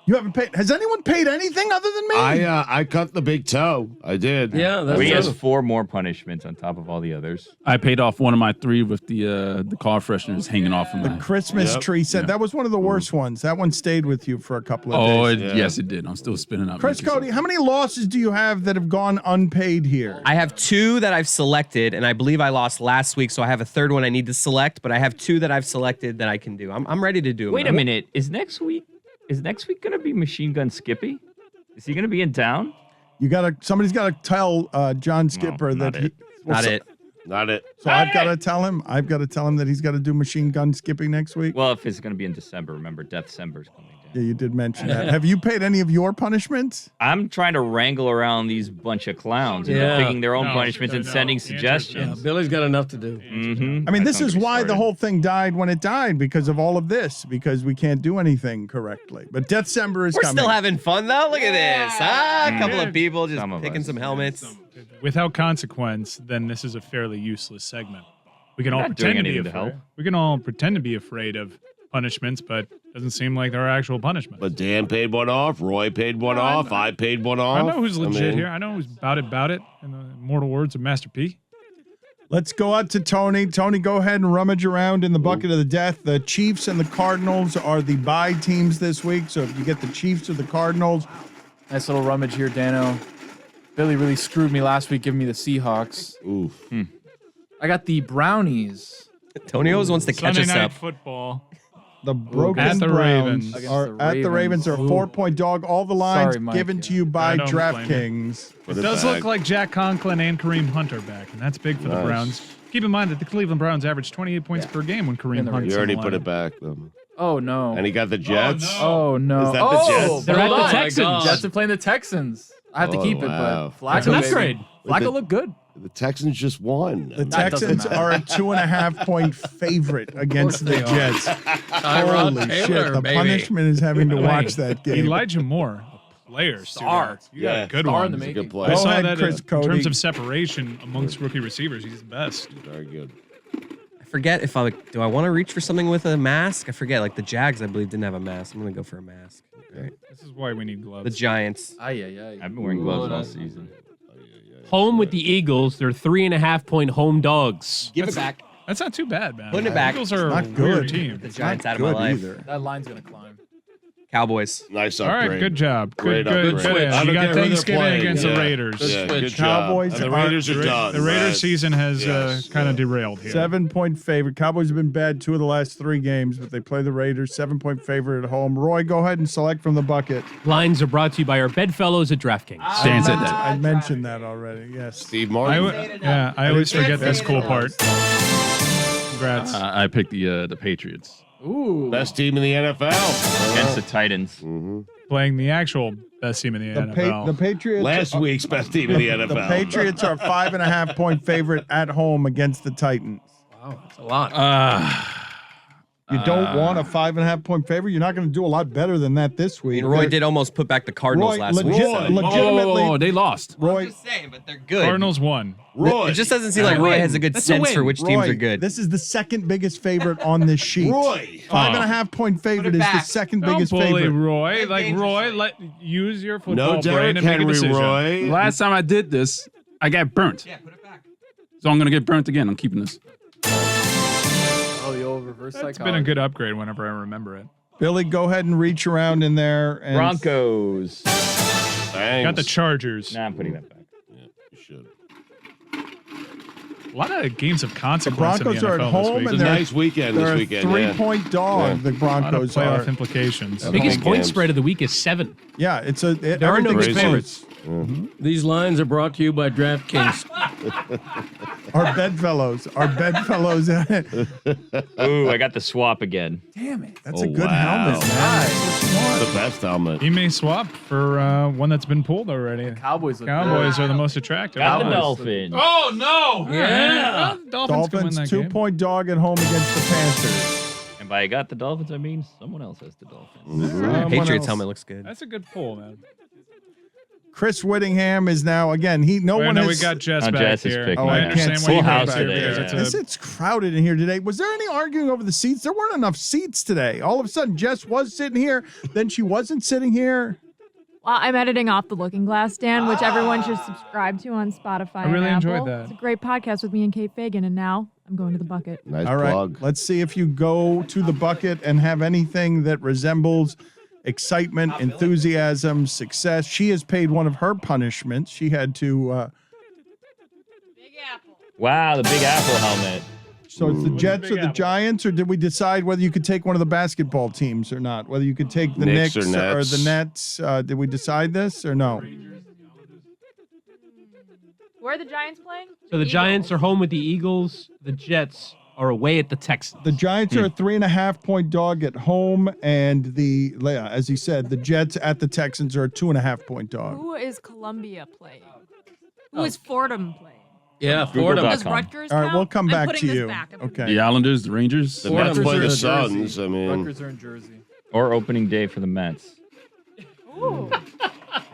You haven't paid. Has anyone paid anything other than me? I cut the big toe. I did. Yeah, that's He has true. 4 more punishments on top of all the others. I paid off one of my 3 with the car fresheners hanging off of my. Christmas tree set. That was one of the worst ones. That one stayed with you for a couple of days. Yes, it did. I'm still spinning up. Chris Cody, how many losses do you have that have gone unpaid here? I have 2 that I've selected, and I believe I lost last week, so I have a third one I need to select, but I have 2 that I've selected that I can do. I'm ready to do them. Wait a minute. Is next week going to be Machine Gun Skippy? Is he going to be in town? Somebody's got to tell John Skipper that he, Not it. So I've got to tell him. I've got to tell him that he's got to do machine gun skipping next week. Well, if it's going to be in December, remember Deathcember's coming down. Yeah, you did mention that. Have you paid any of your punishments? I'm trying to wrangle around these bunch of clowns and they're picking their own punishments and sending suggestions. Yeah, Billy's got enough to do. Mm-hmm. I mean, this is why the whole thing died when it died, because of all of this, because we can't do anything correctly. But Deathcember is We're coming. still having fun though. Look at this. A couple of people just picking some helmets. Without consequence, then this is a fairly useless segment. We can We're all not doing pretend to be anything to afraid. help. We can all pretend to be afraid of punishments, but it doesn't seem like there are actual punishments. But Dan paid one off. Roy paid one off. I paid one off. I know who's legit mean, here. I know who's about it, in the immortal words of Master P. Let's go out to Tony. Tony, go ahead and rummage around in the bucket of the death. The Chiefs and the Cardinals are the bye teams this week. So if you get the Chiefs or the Cardinals. Nice little rummage here, Dano. Billy really screwed me last week giving me the Seahawks. Oof. I got the Brownies. Tony always wants to catch Sunday us night up. football. The broken At the Browns Ravens. are Against the at the Ravens are a Ravens. 4-point dog. All the lines Sorry, Mike. given to you by I don't blame DraftKings. It does look like Jack Conklin and Kareem Hunt are back, and that's big for the Nice. Browns. Keep in mind that the Cleveland Browns averaged 28 points per game when Kareem Hunt's You already in the put lineup. it back, though. Oh, no. And he got the Jets. Oh, no. Is that the Jets? They're at Oh, the my Texans. God. Jets are playing the Texans. I have to Oh, keep it, wow. but That's an Flacco, upgrade. baby. With Flacco the- looked good. The Texans just won. The That doesn't Texans matter. are a 2.5-point favorite against the they are. Jets. Tyrod Holy Taylor, shit. The baby. punishment is having to watch that game. Elijah Moore, a player, Star. Stugotz. You got a good Star one. in the He's a making. good player. I Go saw ahead, that Chris in Cody. terms of separation amongst rookie receivers, he's the best. Very good. I forget if do I want to reach for something with a mask? I forget. Like the Jags, I believe, didn't have a mask. I'm gonna go for a mask. All right. This is why we need gloves. The Giants. Ay, ay, ay. I've been wearing gloves all season. Home with the Eagles. They're 3.5-point home dogs. Give it back. That's not too bad, man. Putting it back. Eagles are Not a weird good. team. The It's Giants not out of my good life. either. That line's going to climb. Cowboys. Nice All upgrade. right, good job. Great Good upgrade. switch. I don't You got care who they're Thanksgiving playing. against the Yeah. Raiders. Yeah, switch. good job. Cowboys And the are- Raiders are done. The Raiders Right. season has Yes, kind yeah. of derailed here. 7-point favorite. Cowboys have been bad 2 of the last 3 games, but they play the Raiders. 7-point favorite at home. Roy, go ahead and select from the bucket. Lines are brought to you by our bedfellows at DraftKings. Stan said that. I mentioned that already. Yes. Steve I Martin. always forget this cool part. Congrats. I picked the Patriots. Ooh. Best team in the NFL. Against the Titans. Playing the actual best team in the NFL. The Patriots. Last week's best team in the NFL. The Patriots are 5.5-point favorite at home against the Titans. Wow, that's a lot. You don't want a 5.5-point favorite. You're not going to do a lot better than that this I week. mean, Roy did almost put back the Cardinals Roy, last week. legitimately, Oh, they lost. Roy. saying, but they're good. Cardinals won. Roy. It just doesn't seem like Roy has a good That's a sense for win. which teams Roy, are good. This is the second biggest favorite on this sheet. Roy. 5.5-point favorite is the back. second Don't biggest bully favorite. Roy. Like Roy, use your football No brain Derrick and make a Henry, decision. Roy. Last time I did this, I got burnt. Yeah, put it back. So I'm gonna get burnt again. I'm keeping this. Oh, the old reverse That's psychology. been a good upgrade whenever I remember it. Billy, go ahead and reach around in there. And Broncos. Thanks. Got the Chargers. Nah, I'm putting that back. Yeah, you should. A lot of games of The consequence. Broncos in the are at NFL home, this and week. It's a they're nice weekend they're this a weekend. 3-point dog. Yeah. The A lot of Broncos playoff are. implications. Yeah. Biggest Home point games. spread of the week is 7. Yeah, it's a. There are no everything's big close. favorites. These lines are brought to you by DraftKings. Our bedfellows. Our bedfellows. Ooh, I got the swap again. Damn it. That's a good helmet, man. The best helmet. He may swap for one that's been pulled already. Cowboys look Cowboys are the most attractive. Got the Cowboys. Dolphins. Oh no! Yeah. Dolphins can win Dolphins that game. 2-point dog at home against the Panthers. And by I got the Dolphins, I mean someone else has the Dolphins. Someone Patriots else. helmet looks good. That's a good pull, man. Chris Whittingham is now again. No one no, has. we got Jess Oh, back Jess is here. picking Oh, I I can't understand see why you Full got house back today, there. yeah. It's a- It's crowded in here today. Was there any arguing over the seats? There weren't enough seats today. All of a sudden, Jess was sitting here, then she wasn't sitting here. Well, I'm editing off The Looking Glass, Dan, which everyone should subscribe to on Spotify. I really and enjoyed Apple. that. It's a great podcast with me and Kate Fagan, and now I'm going to the bucket. Nice All right, plug. let's see if you go to the bucket and have anything that resembles excitement, enthusiasm, success. She has paid one of her punishments. She had to. Wow, the Big Apple helmet. So it's the Jets or Big the Apple. Giants, or did we decide whether you could take one of the basketball teams or not? Whether you could take the Knicks Knicks, or or Nets. the Nets? Did we decide this or no? Where are the Giants playing? So the Giants are home with the Eagles. The Jets are away at the Texans. The Giants are a 3.5-point dog at home, and as he said, the Jets at the Texans are a 2.5-point dog. Who is Columbia playing? Who is Fordham playing? Yeah, Google Fordham. Doc. Does Rutgers All right, count? we'll come I'm back putting to this you. back. Okay. The Islanders, the Rangers. The Mets play the Rutgers are in Suns. I mean, Rutgers are in Jersey Or opening day for the Mets. Ooh,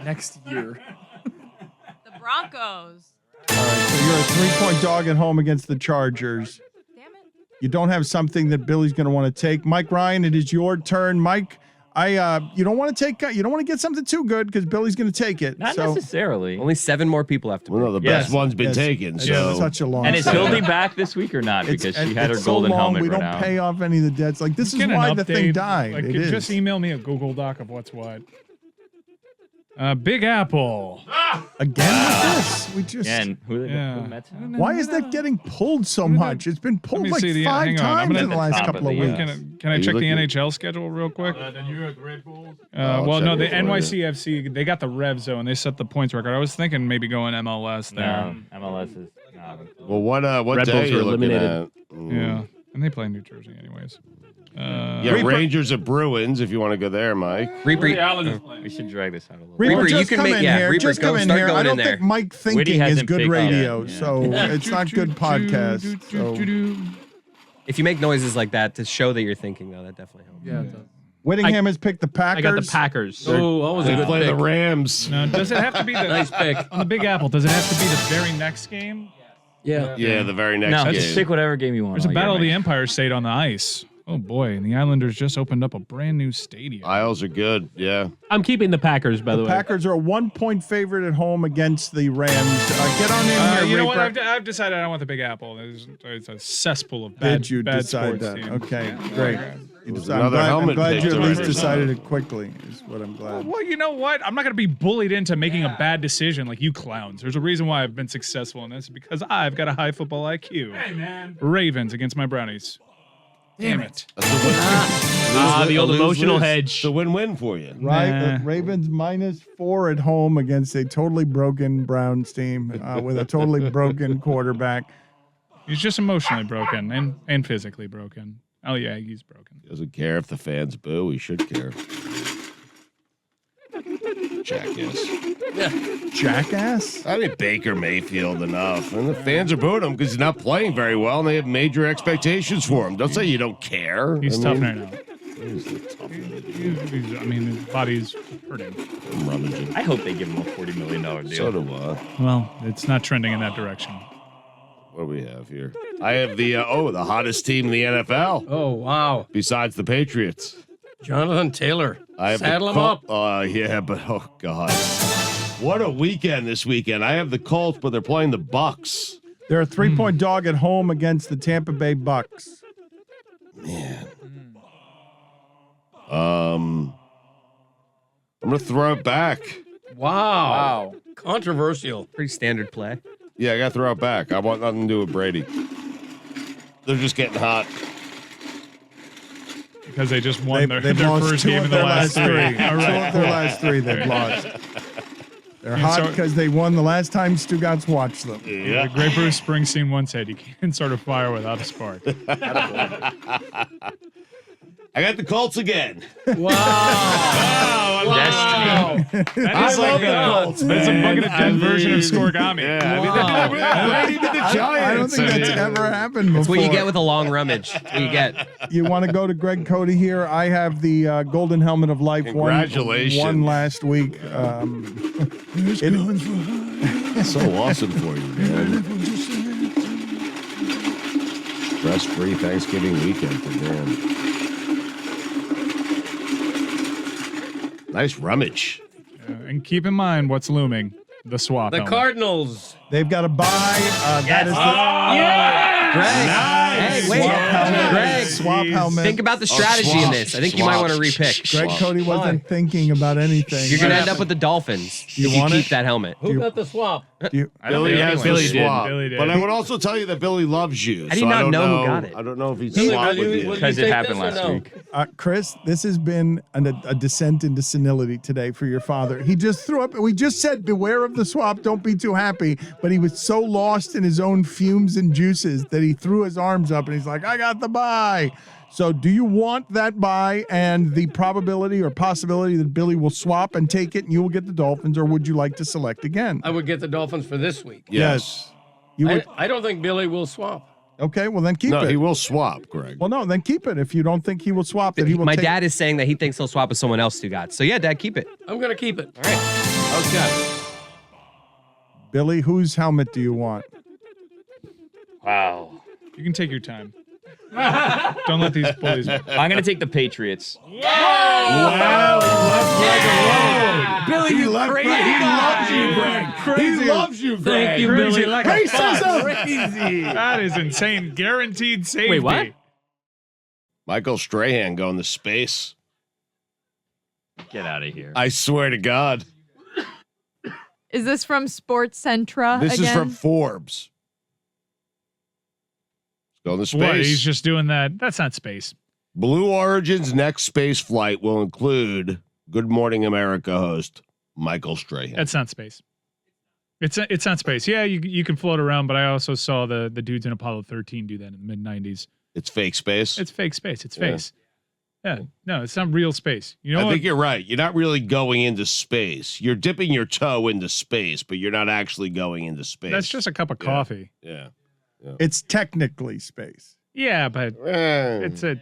next year. the Broncos. All right, so you're a 3-point dog at home against the Chargers. Damn it. You don't have something that Billy's going to want to take. Mike Ryan, it is your turn. Mike, you don't want to get something too good because Billy's going to take it. Not so necessarily. Only 7 more people have to well, pick. no, the Yes. best one's been Yes, taken. it's So such a long. And is season. Hildy back this week or not? Because she had her it's so golden long, helmet we right don't now. pay off any of the debts. Like this is Get an why the thing update. died. Like, It is. just email me a Google Doc of what's what. Big Apple. Again with this. We just. Again, who they Yeah. got? Who Mets have? Why is that getting pulled so much? It's been Let pulled me like see the 5 hang on. I'm times gonna- in the last Top couple of of the, weeks. Can I you check the looking- NHL schedule real quick? Then you're at Red Bulls. I'll Well, check no, it the for you. NYCFC, they got the Rev Zone. They set the points record. I was thinking maybe going MLS there. No, MLS is. No. well, what Red day Bulls are you were looking eliminated. at? Yeah. And they play in New Jersey anyways. Yeah, Reaper- Rangers at Bruins. If you want to go there, Mike. Reaper, The Islanders playing. We should drag this out a little Reaper, Reaper, you just can come make- in yeah, here. Reaper, Just go- come in start here. going I in don't there. think Mike Woody thinking is hasn't good picked radio, yet. so it's not good podcast. So if you make noises like that to show that you're thinking, though, that definitely helps. Yeah, it does. Whittingham has picked the Packers. I got the Packers. Oh, that was a They good play pick. the Rams. Now, does it have to be the Nice pick. on the Big Apple? Does it have to be the very next game? Yeah. Yeah, the very next No, game. just pick whatever game you want. There's a all Battle year, of the Mike. Empires State on the ice. Oh boy, and the Islanders just opened up a brand new stadium. Isles are good. Yeah. I'm keeping the Packers, by the The way. Packers are a 1-point favorite at home against the Rams. Get on in here, You know what? Reaper. I've decided I don't want the Big Apple. It's a cesspool of bad, Did you bad decide sports that? teams. Okay, great. You was decided- another I'm helmet glad pick you at to least represent. decided it quickly. Is what I'm glad. Well, you know what? I'm not going to be bullied into making a bad decision like you clowns. There's a reason why I've been successful in this because I've got a high football IQ. Hey, man. Ravens against my Brownies. Damn it. The old emotional hedge. It's a win-win for you. Right, Nah. the Ravens -4 at home against a totally broken Browns team with a totally broken quarterback. He's just emotionally broken and physically broken. Oh, yeah, he's broken. He doesn't care if the fans boo. He should care. Jackass. Jackass? I mean, Baker Mayfield enough. And the fans are booing him because he's not playing very well, and they have major expectations for him. Don't say you don't care. He's I tough mean, right now. He's a tough I mean, his body's hurting. I'm rummaging. I hope they give him a $40 million deal. So do I. Well, it's not trending in that direction. What do we have here? I have the hottest team in the NFL Oh, wow. besides the Patriots. Jonathan Taylor. I have Saddle the him up. Yeah, but oh god, what a weekend this weekend! I have the Colts, but they're playing the Bucks. They're a 3-point dog at home against the Tampa Bay Bucks. Man, I'm gonna throw it back. Wow. Controversial. Pretty standard play. Yeah, I gotta throw it back. I want nothing to do with Brady. They're just getting hot. Because they just won their lost first two game of in the their last three. All Two of right. their last three they've lost. They're And hot so- because they won the last time Stugotz watched them. Yeah. The great Bruce Springsteen once said, "You can't start a fire without a spark." I got the Colts again. Wow. Wow. That is like that's a bucket of dead version of Scorigami. Yeah, Brady to the Giants. I don't think that's ever happened before. That's what you get with a long rummage. That's what you get. You want to go to Greg Cody here? I have the Golden Helmet of Life. Congratulations. Won last week. So awesome for you, man. Stress-free Thanksgiving weekend for Dan. Nice rummage. And keep in mind what's looming: the swap. The helmet. Cardinals. They've got to buy. That is the Greg. Nice. Hey, wait. Greg. swap helmet. Think about the strategy in this. I think you might want to repick. Greg Cody wasn't thinking about anything. You're going to end up with the Dolphins if you want keep it? that helmet. Who got the swap? Billy has Billy the did. swap. Billy did. But I would also tell you that Billy loves you. How do you not know who got it? I don't know if he's Billy, swapped will with you- you. will Because you it take happened this or last no? week. Chris, this has been a descent into senility today for your father. He just threw up. We just said, beware of the swap. Don't be too happy. But he was so lost in his own fumes and juices that he threw his arms up and he's like, I got the buy. So do you want that buy and the probability or possibility that Billy will swap and take it and you will get the Dolphins, or would you like to select again? I would get the Dolphins for this week. Yes. You would, I don't think Billy will swap. okay, well then keep No, it. he will swap, Greg. Well, no, then keep it. If you don't think he will swap, that he will My take dad is saying that he thinks he'll swap with someone else who got. So yeah, Dad, keep it. I'm going to keep it. All right. Okay. Billy, whose helmet do you want? Wow. You can take your time. Don't let these bullies. I'm going to take the Patriots. Billy, you crazy. He loves you, Greg. He loves you, Greg. Thank you, Billy. Racism! That is insane. Guaranteed safety. Wait, what? Michael Strahan going to space. Get out of here. I swear to God. Is this from Sports Centra This again? is from Forbes. Going to space. What? He's just doing that. That's not space. Blue Origin's next space flight will include Good Morning America host Michael Strahan. That's not space. It's not space. Yeah, you can float around, but I also saw the dudes in Apollo 13 do that in the mid 90s. It's fake space. It's fake space. It's Yeah. space. Yeah, no, it's not real space. You know I what? think you're right. You're not really going into space. You're dipping your toe into space, but you're not actually going into space. That's just a cup of Yeah. coffee. Yeah. It's technically space. Yeah, but it's Eh.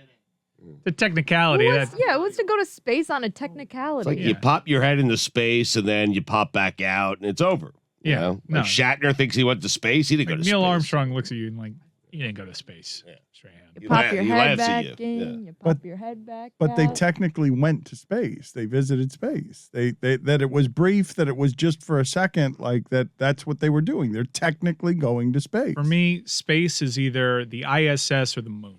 a technicality. Who That wants to go to space on a technicality? It's like you pop your head into space and then you pop back out and it's over. You Yeah, know? no. Like Shatner thinks he went to space. He didn't like go to Neil space. Armstrong looks at you and like, you didn't go to space. Yeah. Strahan. You pop your he head laughs at back you. in, Yeah. you pop your head back But they out. technically went to space. They visited space. They that it was brief, that it was just for a second, like that's what they were doing. They're technically going to space. For me, space is either the ISS or the moon.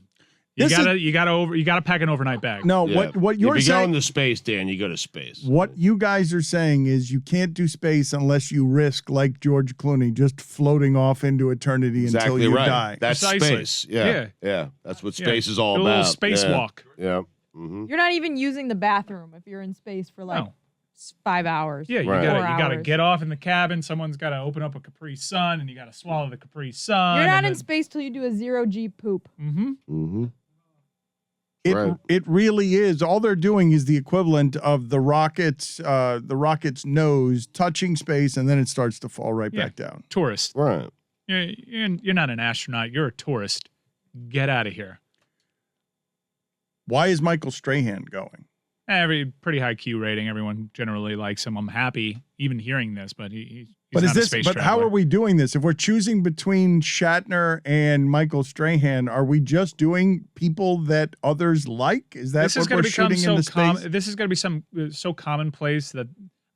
You This is- gotta pack an overnight bag. No, Yeah. what you're if you go saying, into space, Dan, you go to space. what you guys are saying is you can't do space unless you risk, like George Clooney, just floating off into eternity Exactly until you right. die. That's Precisely. space. Yeah. Yeah. That's what Yeah. space is all A about. little spacewalk. Yeah. Mm-hmm. You're not even using the bathroom if you're in space for like No. 5 hours. Yeah, you Right. gotta 4 get off in the cabin. Someone's gotta open up a Capri Sun, and you gotta swallow the Capri Sun. You're not in space till you do a 0G poop. Mm-hmm. Mm-hmm. It Right. it really is. All they're doing is the equivalent of the rocket's nose touching space, and then it starts to fall right Yeah. back down. Tourist. Right. You're not an astronaut. You're a tourist. Get out of here. Why is Michael Strahan going? Pretty high Q rating. Everyone generally likes him. I'm happy even hearing this, but he's But not is a this? space But how traveler. are we doing this? If we're choosing between Shatner and Michael Strahan, are we just doing people that others like? Is that This is what going we're to become shooting so into space? This is going to be so commonplace that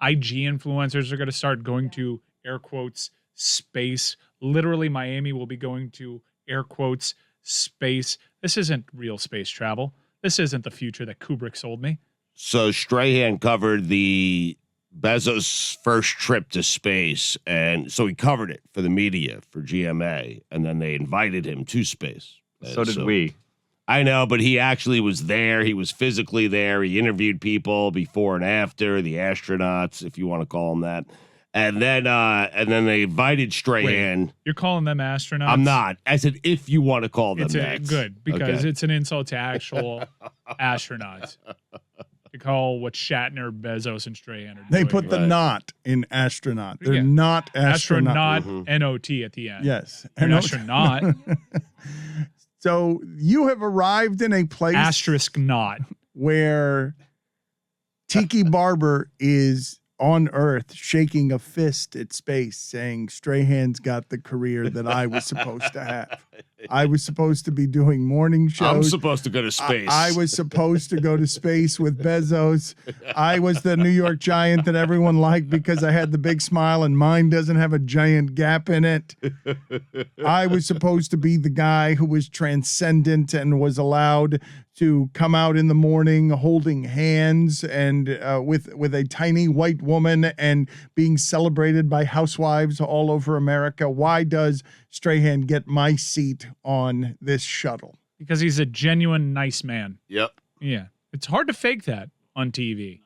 IG influencers are going to start going to air quotes space. Literally, Miami will be going to air quotes space. This isn't real space travel. This isn't the future that Kubrick sold me. So Strahan covered the Bezos' first trip to space, and so he covered it for the media, for GMA, and then they invited him to space. So did we. I know, but he actually was there. He was physically there. He interviewed people before and after, the astronauts, if you want to call them that. And then they invited Strahan. Wait, you're calling them astronauts? I'm not. I said if you want to call them it's that. Good, because Okay. it's an insult to actual astronauts. To call what Shatner, Bezos, and Strahan are doing. They put the not in astronaut. They're Yeah. not astronaut. Astronaut, N-O-T at the end. Yes. An astronaut. So you have arrived in a place Asterisk not. where Tiki Barber is on Earth shaking a fist at space saying Strahan's got the career that I was supposed to have. I was supposed to be doing morning shows. I'm supposed to go to space. I was supposed to go to space with Bezos. I was the New York Giant that everyone liked because I had the big smile and mine doesn't have a giant gap in it. I was supposed to be the guy who was transcendent and was allowed to come out in the morning holding hands and with a tiny white woman and being celebrated by housewives all over America. Why does Strahan get my seat on this shuttle? Because he's a genuine nice man. Yep. Yeah. It's hard to fake that on TV.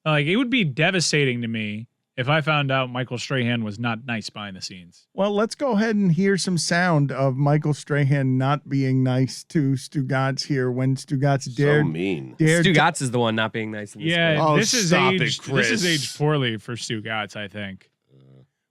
Like, it would be devastating to me if I found out Michael Strahan was not nice behind the scenes. Well, let's go ahead and hear some sound of Michael Strahan not being nice to Stugotz here when Stugotz dared. So mean. Stugotz is the one not being nice in this Yeah, clip. this is aged poorly for Stugotz, I think.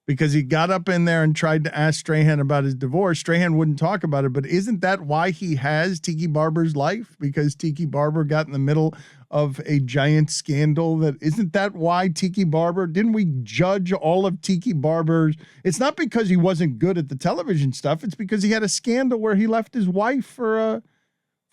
Because he got up in there and tried to ask Strahan about his divorce. Strahan wouldn't talk about it, but isn't that why he has Tiki Barber's life? Because Tiki Barber got in the middle of a giant scandal. Isn't that why Tiki Barber? Didn't we judge all of Tiki Barber's? It's not because he wasn't good at the television stuff. It's because he had a scandal where he left his wife for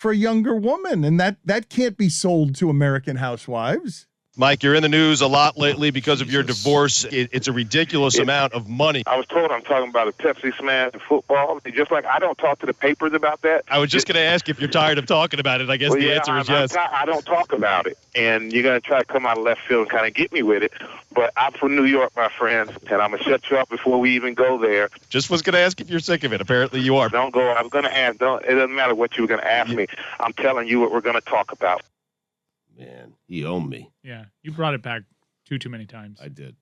a younger woman, and that can't be sold to American housewives. Mike, you're in the news a lot lately because of your divorce. It's a ridiculous amount of money. I was told I'm talking about a Pepsi smash in football. Just like I don't talk to the papers about that. I was just going to ask if you're tired of talking about it. I guess the answer is yes. I don't talk about it. And you're going to try to come out of left field and kind of get me with it. But I'm from New York, my friends, and I'm going to shut you up before we even go there. Just was going to ask if you're sick of it. Apparently you are. Don't go. I was going to ask. It doesn't matter what you were going to ask me. I'm telling you what we're going to talk about. Man, he owned me. Yeah, you brought it back too many times. I did.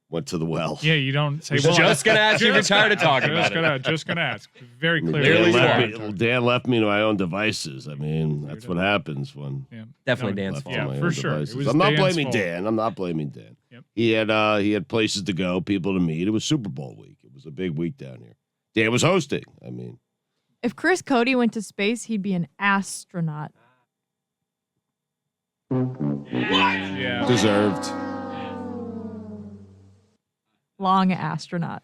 Went to the well. Yeah, you don't say. Was just gonna ask you if you're tired of talking about it. Just gonna ask. Very clearly. Dan left me to my own devices. I mean, that's what happens when. Yeah. Definitely Dan's fault. Yeah, for sure. I'm not blaming Dan. I'm not blaming Dan. Yep. He had places to go, people to meet. It was Super Bowl week. It was a big week down here. Dan was hosting. I mean, If Chris Cody went to space, he'd be an astronaut. Yeah. Deserved. Long astronaut.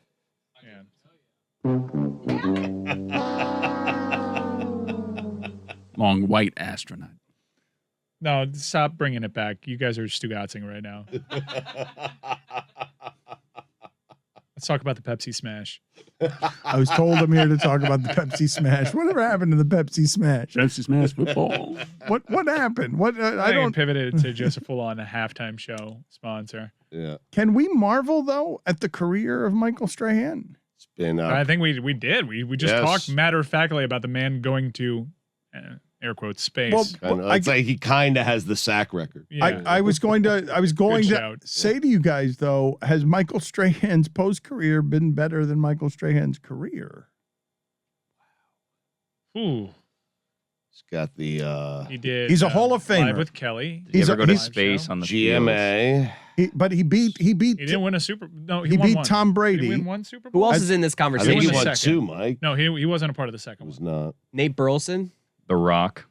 Long white astronaut. No, stop bringing it back. You guys are Stugotzing right now. Let's talk about the Pepsi smash. I was told I'm here to talk about the Pepsi smash. Whatever happened to the Pepsi smash? Pepsi smash football. What happened? What I don't pivoted to just a full-on halftime show sponsor. Yeah. Can we marvel though at the career of Michael Strahan? It's been. I think we did. We just talked matter-of-factly about the man going to air quotes space. Well, it's like he kind of has the sack record. Yeah. I was going to shout. say to you guys though, has Michael Strahan's post career been better than Michael Strahan's career? Ooh. He's got the. He did. He's a Hall of Famer. Live with Kelly. Did he ever go to space on the GMA. But he beat. He didn't win a Super. No, he won beat one. Tom Did Brady. he win one Super Bowl? Who else is in this I conversation? think he won won the two, Mike. No, he wasn't a part of the second Was one. not. Nate Burleson? The Rock.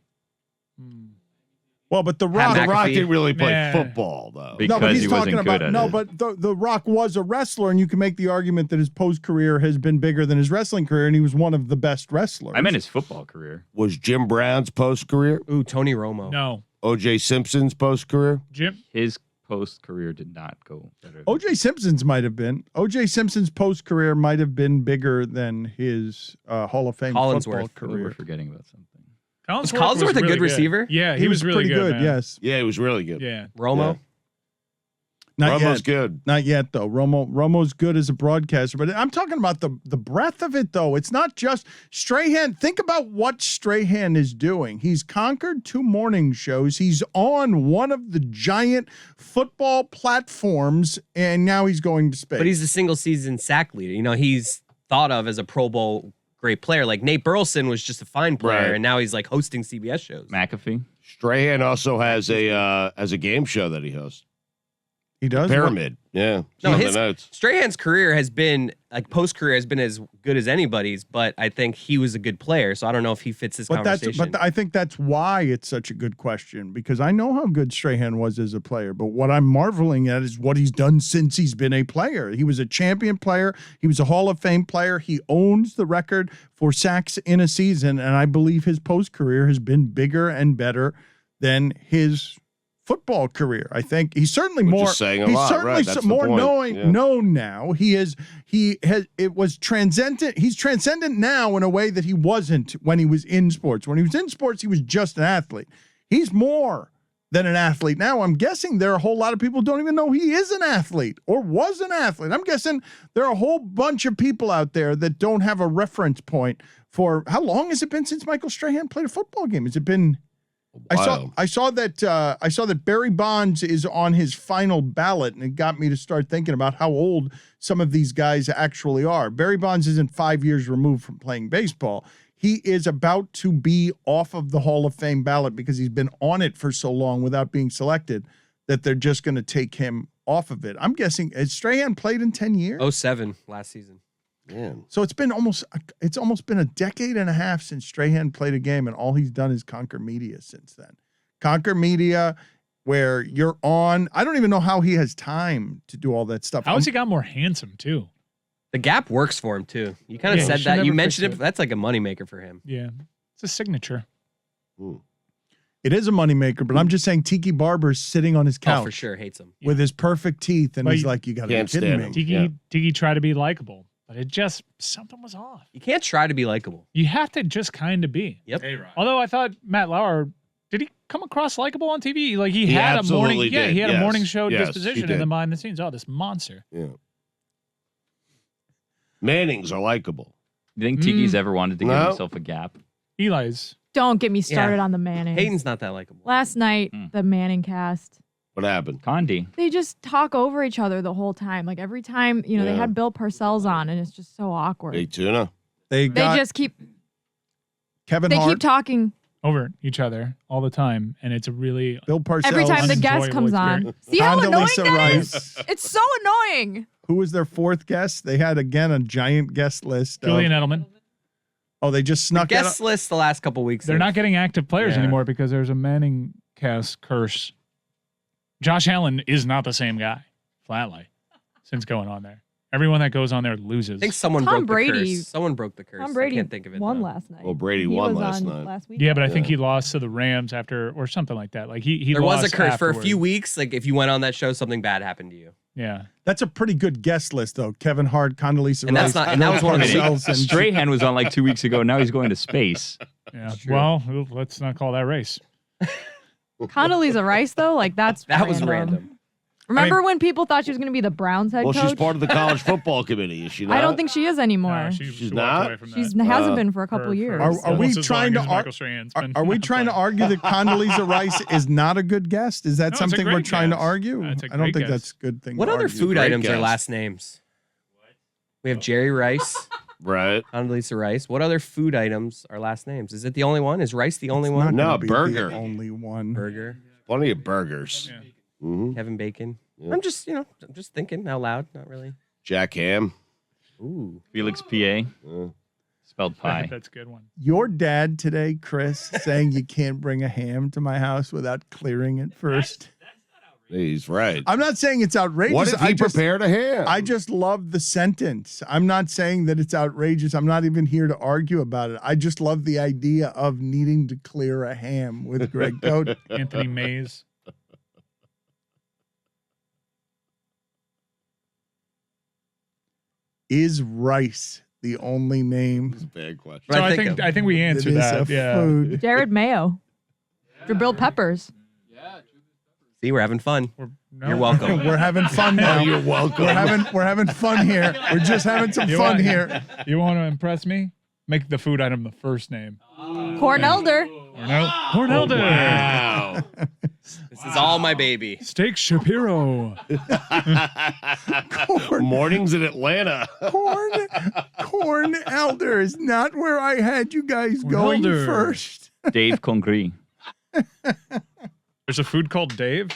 Well, but The Rock. The Rock McAfee. didn't really play Man. football though. Because but he's he talking wasn't about good at it. but the Rock was a wrestler, and you can make the argument that his post career has been bigger than his wrestling career, and he was one of the best wrestlers. I meant his football career. Was Jim Brown's post career? Ooh, Tony Romo. No, O.J. Simpson's post career? Jim. His post career did not go better. O.J. Simpson's might have been. O.J. Simpson's post career might have been bigger than his Hall of Fame football Collinsworth. We're career. forgetting about something. Was Collinsworth a good receiver? Yeah, he was really pretty good. man. Yes. Yeah, he was really good. Yeah. Romo. Not Romo's yet. good. Not yet, though. Romo's good as a broadcaster, but I'm talking about the breadth of it, though. It's not just Strahan. Think about what Strahan is doing. He's conquered 2 morning shows. He's on one of the giant football platforms, and now he's going to space. But he's a single season sack leader. You know, he's thought of as a Pro Bowl great player. Like Nate Burleson was just a fine player, Right. and now he's like hosting CBS shows. McAfee. Strahan also has a game show that he hosts. He does? Pyramid. Yeah. No, On the his notes. Strahan's career has been like post career has been as good as anybody's, but I think he was a good player, so I don't know if he fits this conversation. But I think that's why it's such a good question, because I know how good Strahan was as a player, but what I'm marveling at is what he's done since he's been a player. He was a champion player. He was a Hall of Fame player. He owns the record for sacks in a season, and I believe his post-career has been bigger and better than his football career. I think he's certainly Which more. is saying a he's lot, certainly right? That's the more point. Yeah. known now. He has. It was transcendent. He's transcendent now in a way that he wasn't when he was in sports. When he was in sports, he was just an athlete. He's more than an athlete now. I'm guessing there are a whole lot of people who don't even know he is an athlete or was an athlete. I'm guessing there are a whole bunch of people out there that don't have a reference point for how long has it been since Michael Strahan played a football game? Has it been? I saw that Barry Bonds is on his final ballot, and it got me to start thinking about how old some of these guys actually are. Barry Bonds isn't 5 years removed from playing baseball. He is about to be off of the Hall of Fame ballot because he's been on it for so long without being selected that they're just going to take him off of it. I'm guessing, has Strahan played in 10 years? 07 last season. Man. So it's almost been a decade and a half since Strahan played a game, and all he's done is conquer media since then. Conquer media, where you're on. I don't even know how he has time to do all that stuff. How has he got more handsome too? The Gap works for him too. You kind of Yeah, said should that. You never mentioned fix it. That's like a moneymaker for him. Yeah, it's a signature. It is a moneymaker, but I'm just saying Tiki Barber's sitting on his couch. Oh, for sure, hates him with his perfect teeth, and But he's like, "You got to be can't kidding stand me." him. Tiki tried to be likable, but it just something was off. You can't try to be likable. You have to just kind of be. Yep. Although I thought Matt Lauer, did he come across likable on TV? Like he He had a morning, absolutely did. he had a Yes. morning show Yes, he disposition in did. the behind the scenes. Oh, this monster. Yeah. Mannings are likable. Do you think Tiki's ever wanted to give No. himself a gap? Eli's. Don't get me started on the Mannings. Hayden's not that likable. Last night, the Manningcast. What happened? Condi. They just talk over each other the whole time. Like every time, they Yeah. had Bill Parcells on, and it's just so awkward. Hey, Tuna. They got just keep Kevin they Hart, keep talking Over each other all the time, and it's a really Bill Parcells, every time the guest unenjoyable comes on. experience. See how annoying Condoleezza that is? Rice. It's so annoying. Who was their fourth guest? They had again a giant guest list. Julian Edelman. Oh, they just snuck that Guest list the last couple weeks. They're not getting active players Yeah. anymore because there's a Manningcast curse. Josh Allen is not the same guy, flatly, since going on there. Everyone that goes on there loses. I think someone Tom broke the Brady- curse. Someone broke the curse. Tom Brady I can't think of it. won though. last night. Well, Brady He won was last on night. last week. Yeah, but I think he lost to the Rams after, or something like that. Like he There was a lost curse for a afterward. few weeks. Like if you went on that show, something bad happened to you. Yeah. That's a pretty good guest list, though. Kevin Hart, Condoleezza And Rice. that's not- and that was one of the- Parcells, and Strahan was on like 2 weeks ago. Now he's going to space. Yeah. Well, let's not call that race. Condoleezza Rice, though, like that's That was random. Remember when people thought she was going to be the Browns head Well, coach? she's part of the college football committee, is she not? I don't think she is anymore. She's not? away from She's that. hasn't been for a couple years. Are we Almost as trying long to as Michael Strahan's been are we trying to argue that Condoleezza Rice is not a good guest? Is that No, it's a something we're great trying to guest. argue? That's a I don't great think guest. that's a good thing. What to other argue. food Great items are guess. last names? We have Jerry Rice, Right. Condoleezza Rice. What other food items are last names? Is it the only one? Is Rice the only It's one? not No, gonna be burger. The only one. Burger. Plenty of burgers. Yeah. hmm Kevin Bacon. Yeah. I'm just thinking out loud. Not really. Jack Ham. Ooh. Felix P.A. Spelled pie. That's a good one. Your dad today, Chris, saying you can't bring a ham to my house without clearing it first. He's right. I'm not saying it's outrageous. What if he prepared a ham? I just love the sentence. I'm not saying that it's outrageous. I'm not even here to argue about it. I just love the idea of needing to clear a ham with Greg Cody. Anthony Mays. Is rice the only name? It's a bad question. So I think we answered that. Yeah. Food. Jared Mayo. Dribbled peppers. See, we're having fun. You're welcome. We're having fun now. You're welcome. We're having fun here. We're just having some fun here. You want to impress me? Make the food item the first name. Corn elder. Corn elder. Wow. This is all my baby. Steak Shapiro. Mornings in Atlanta. Corn elder is not where I had you guys going elder. first. Dave Congree. There's a food called Dave.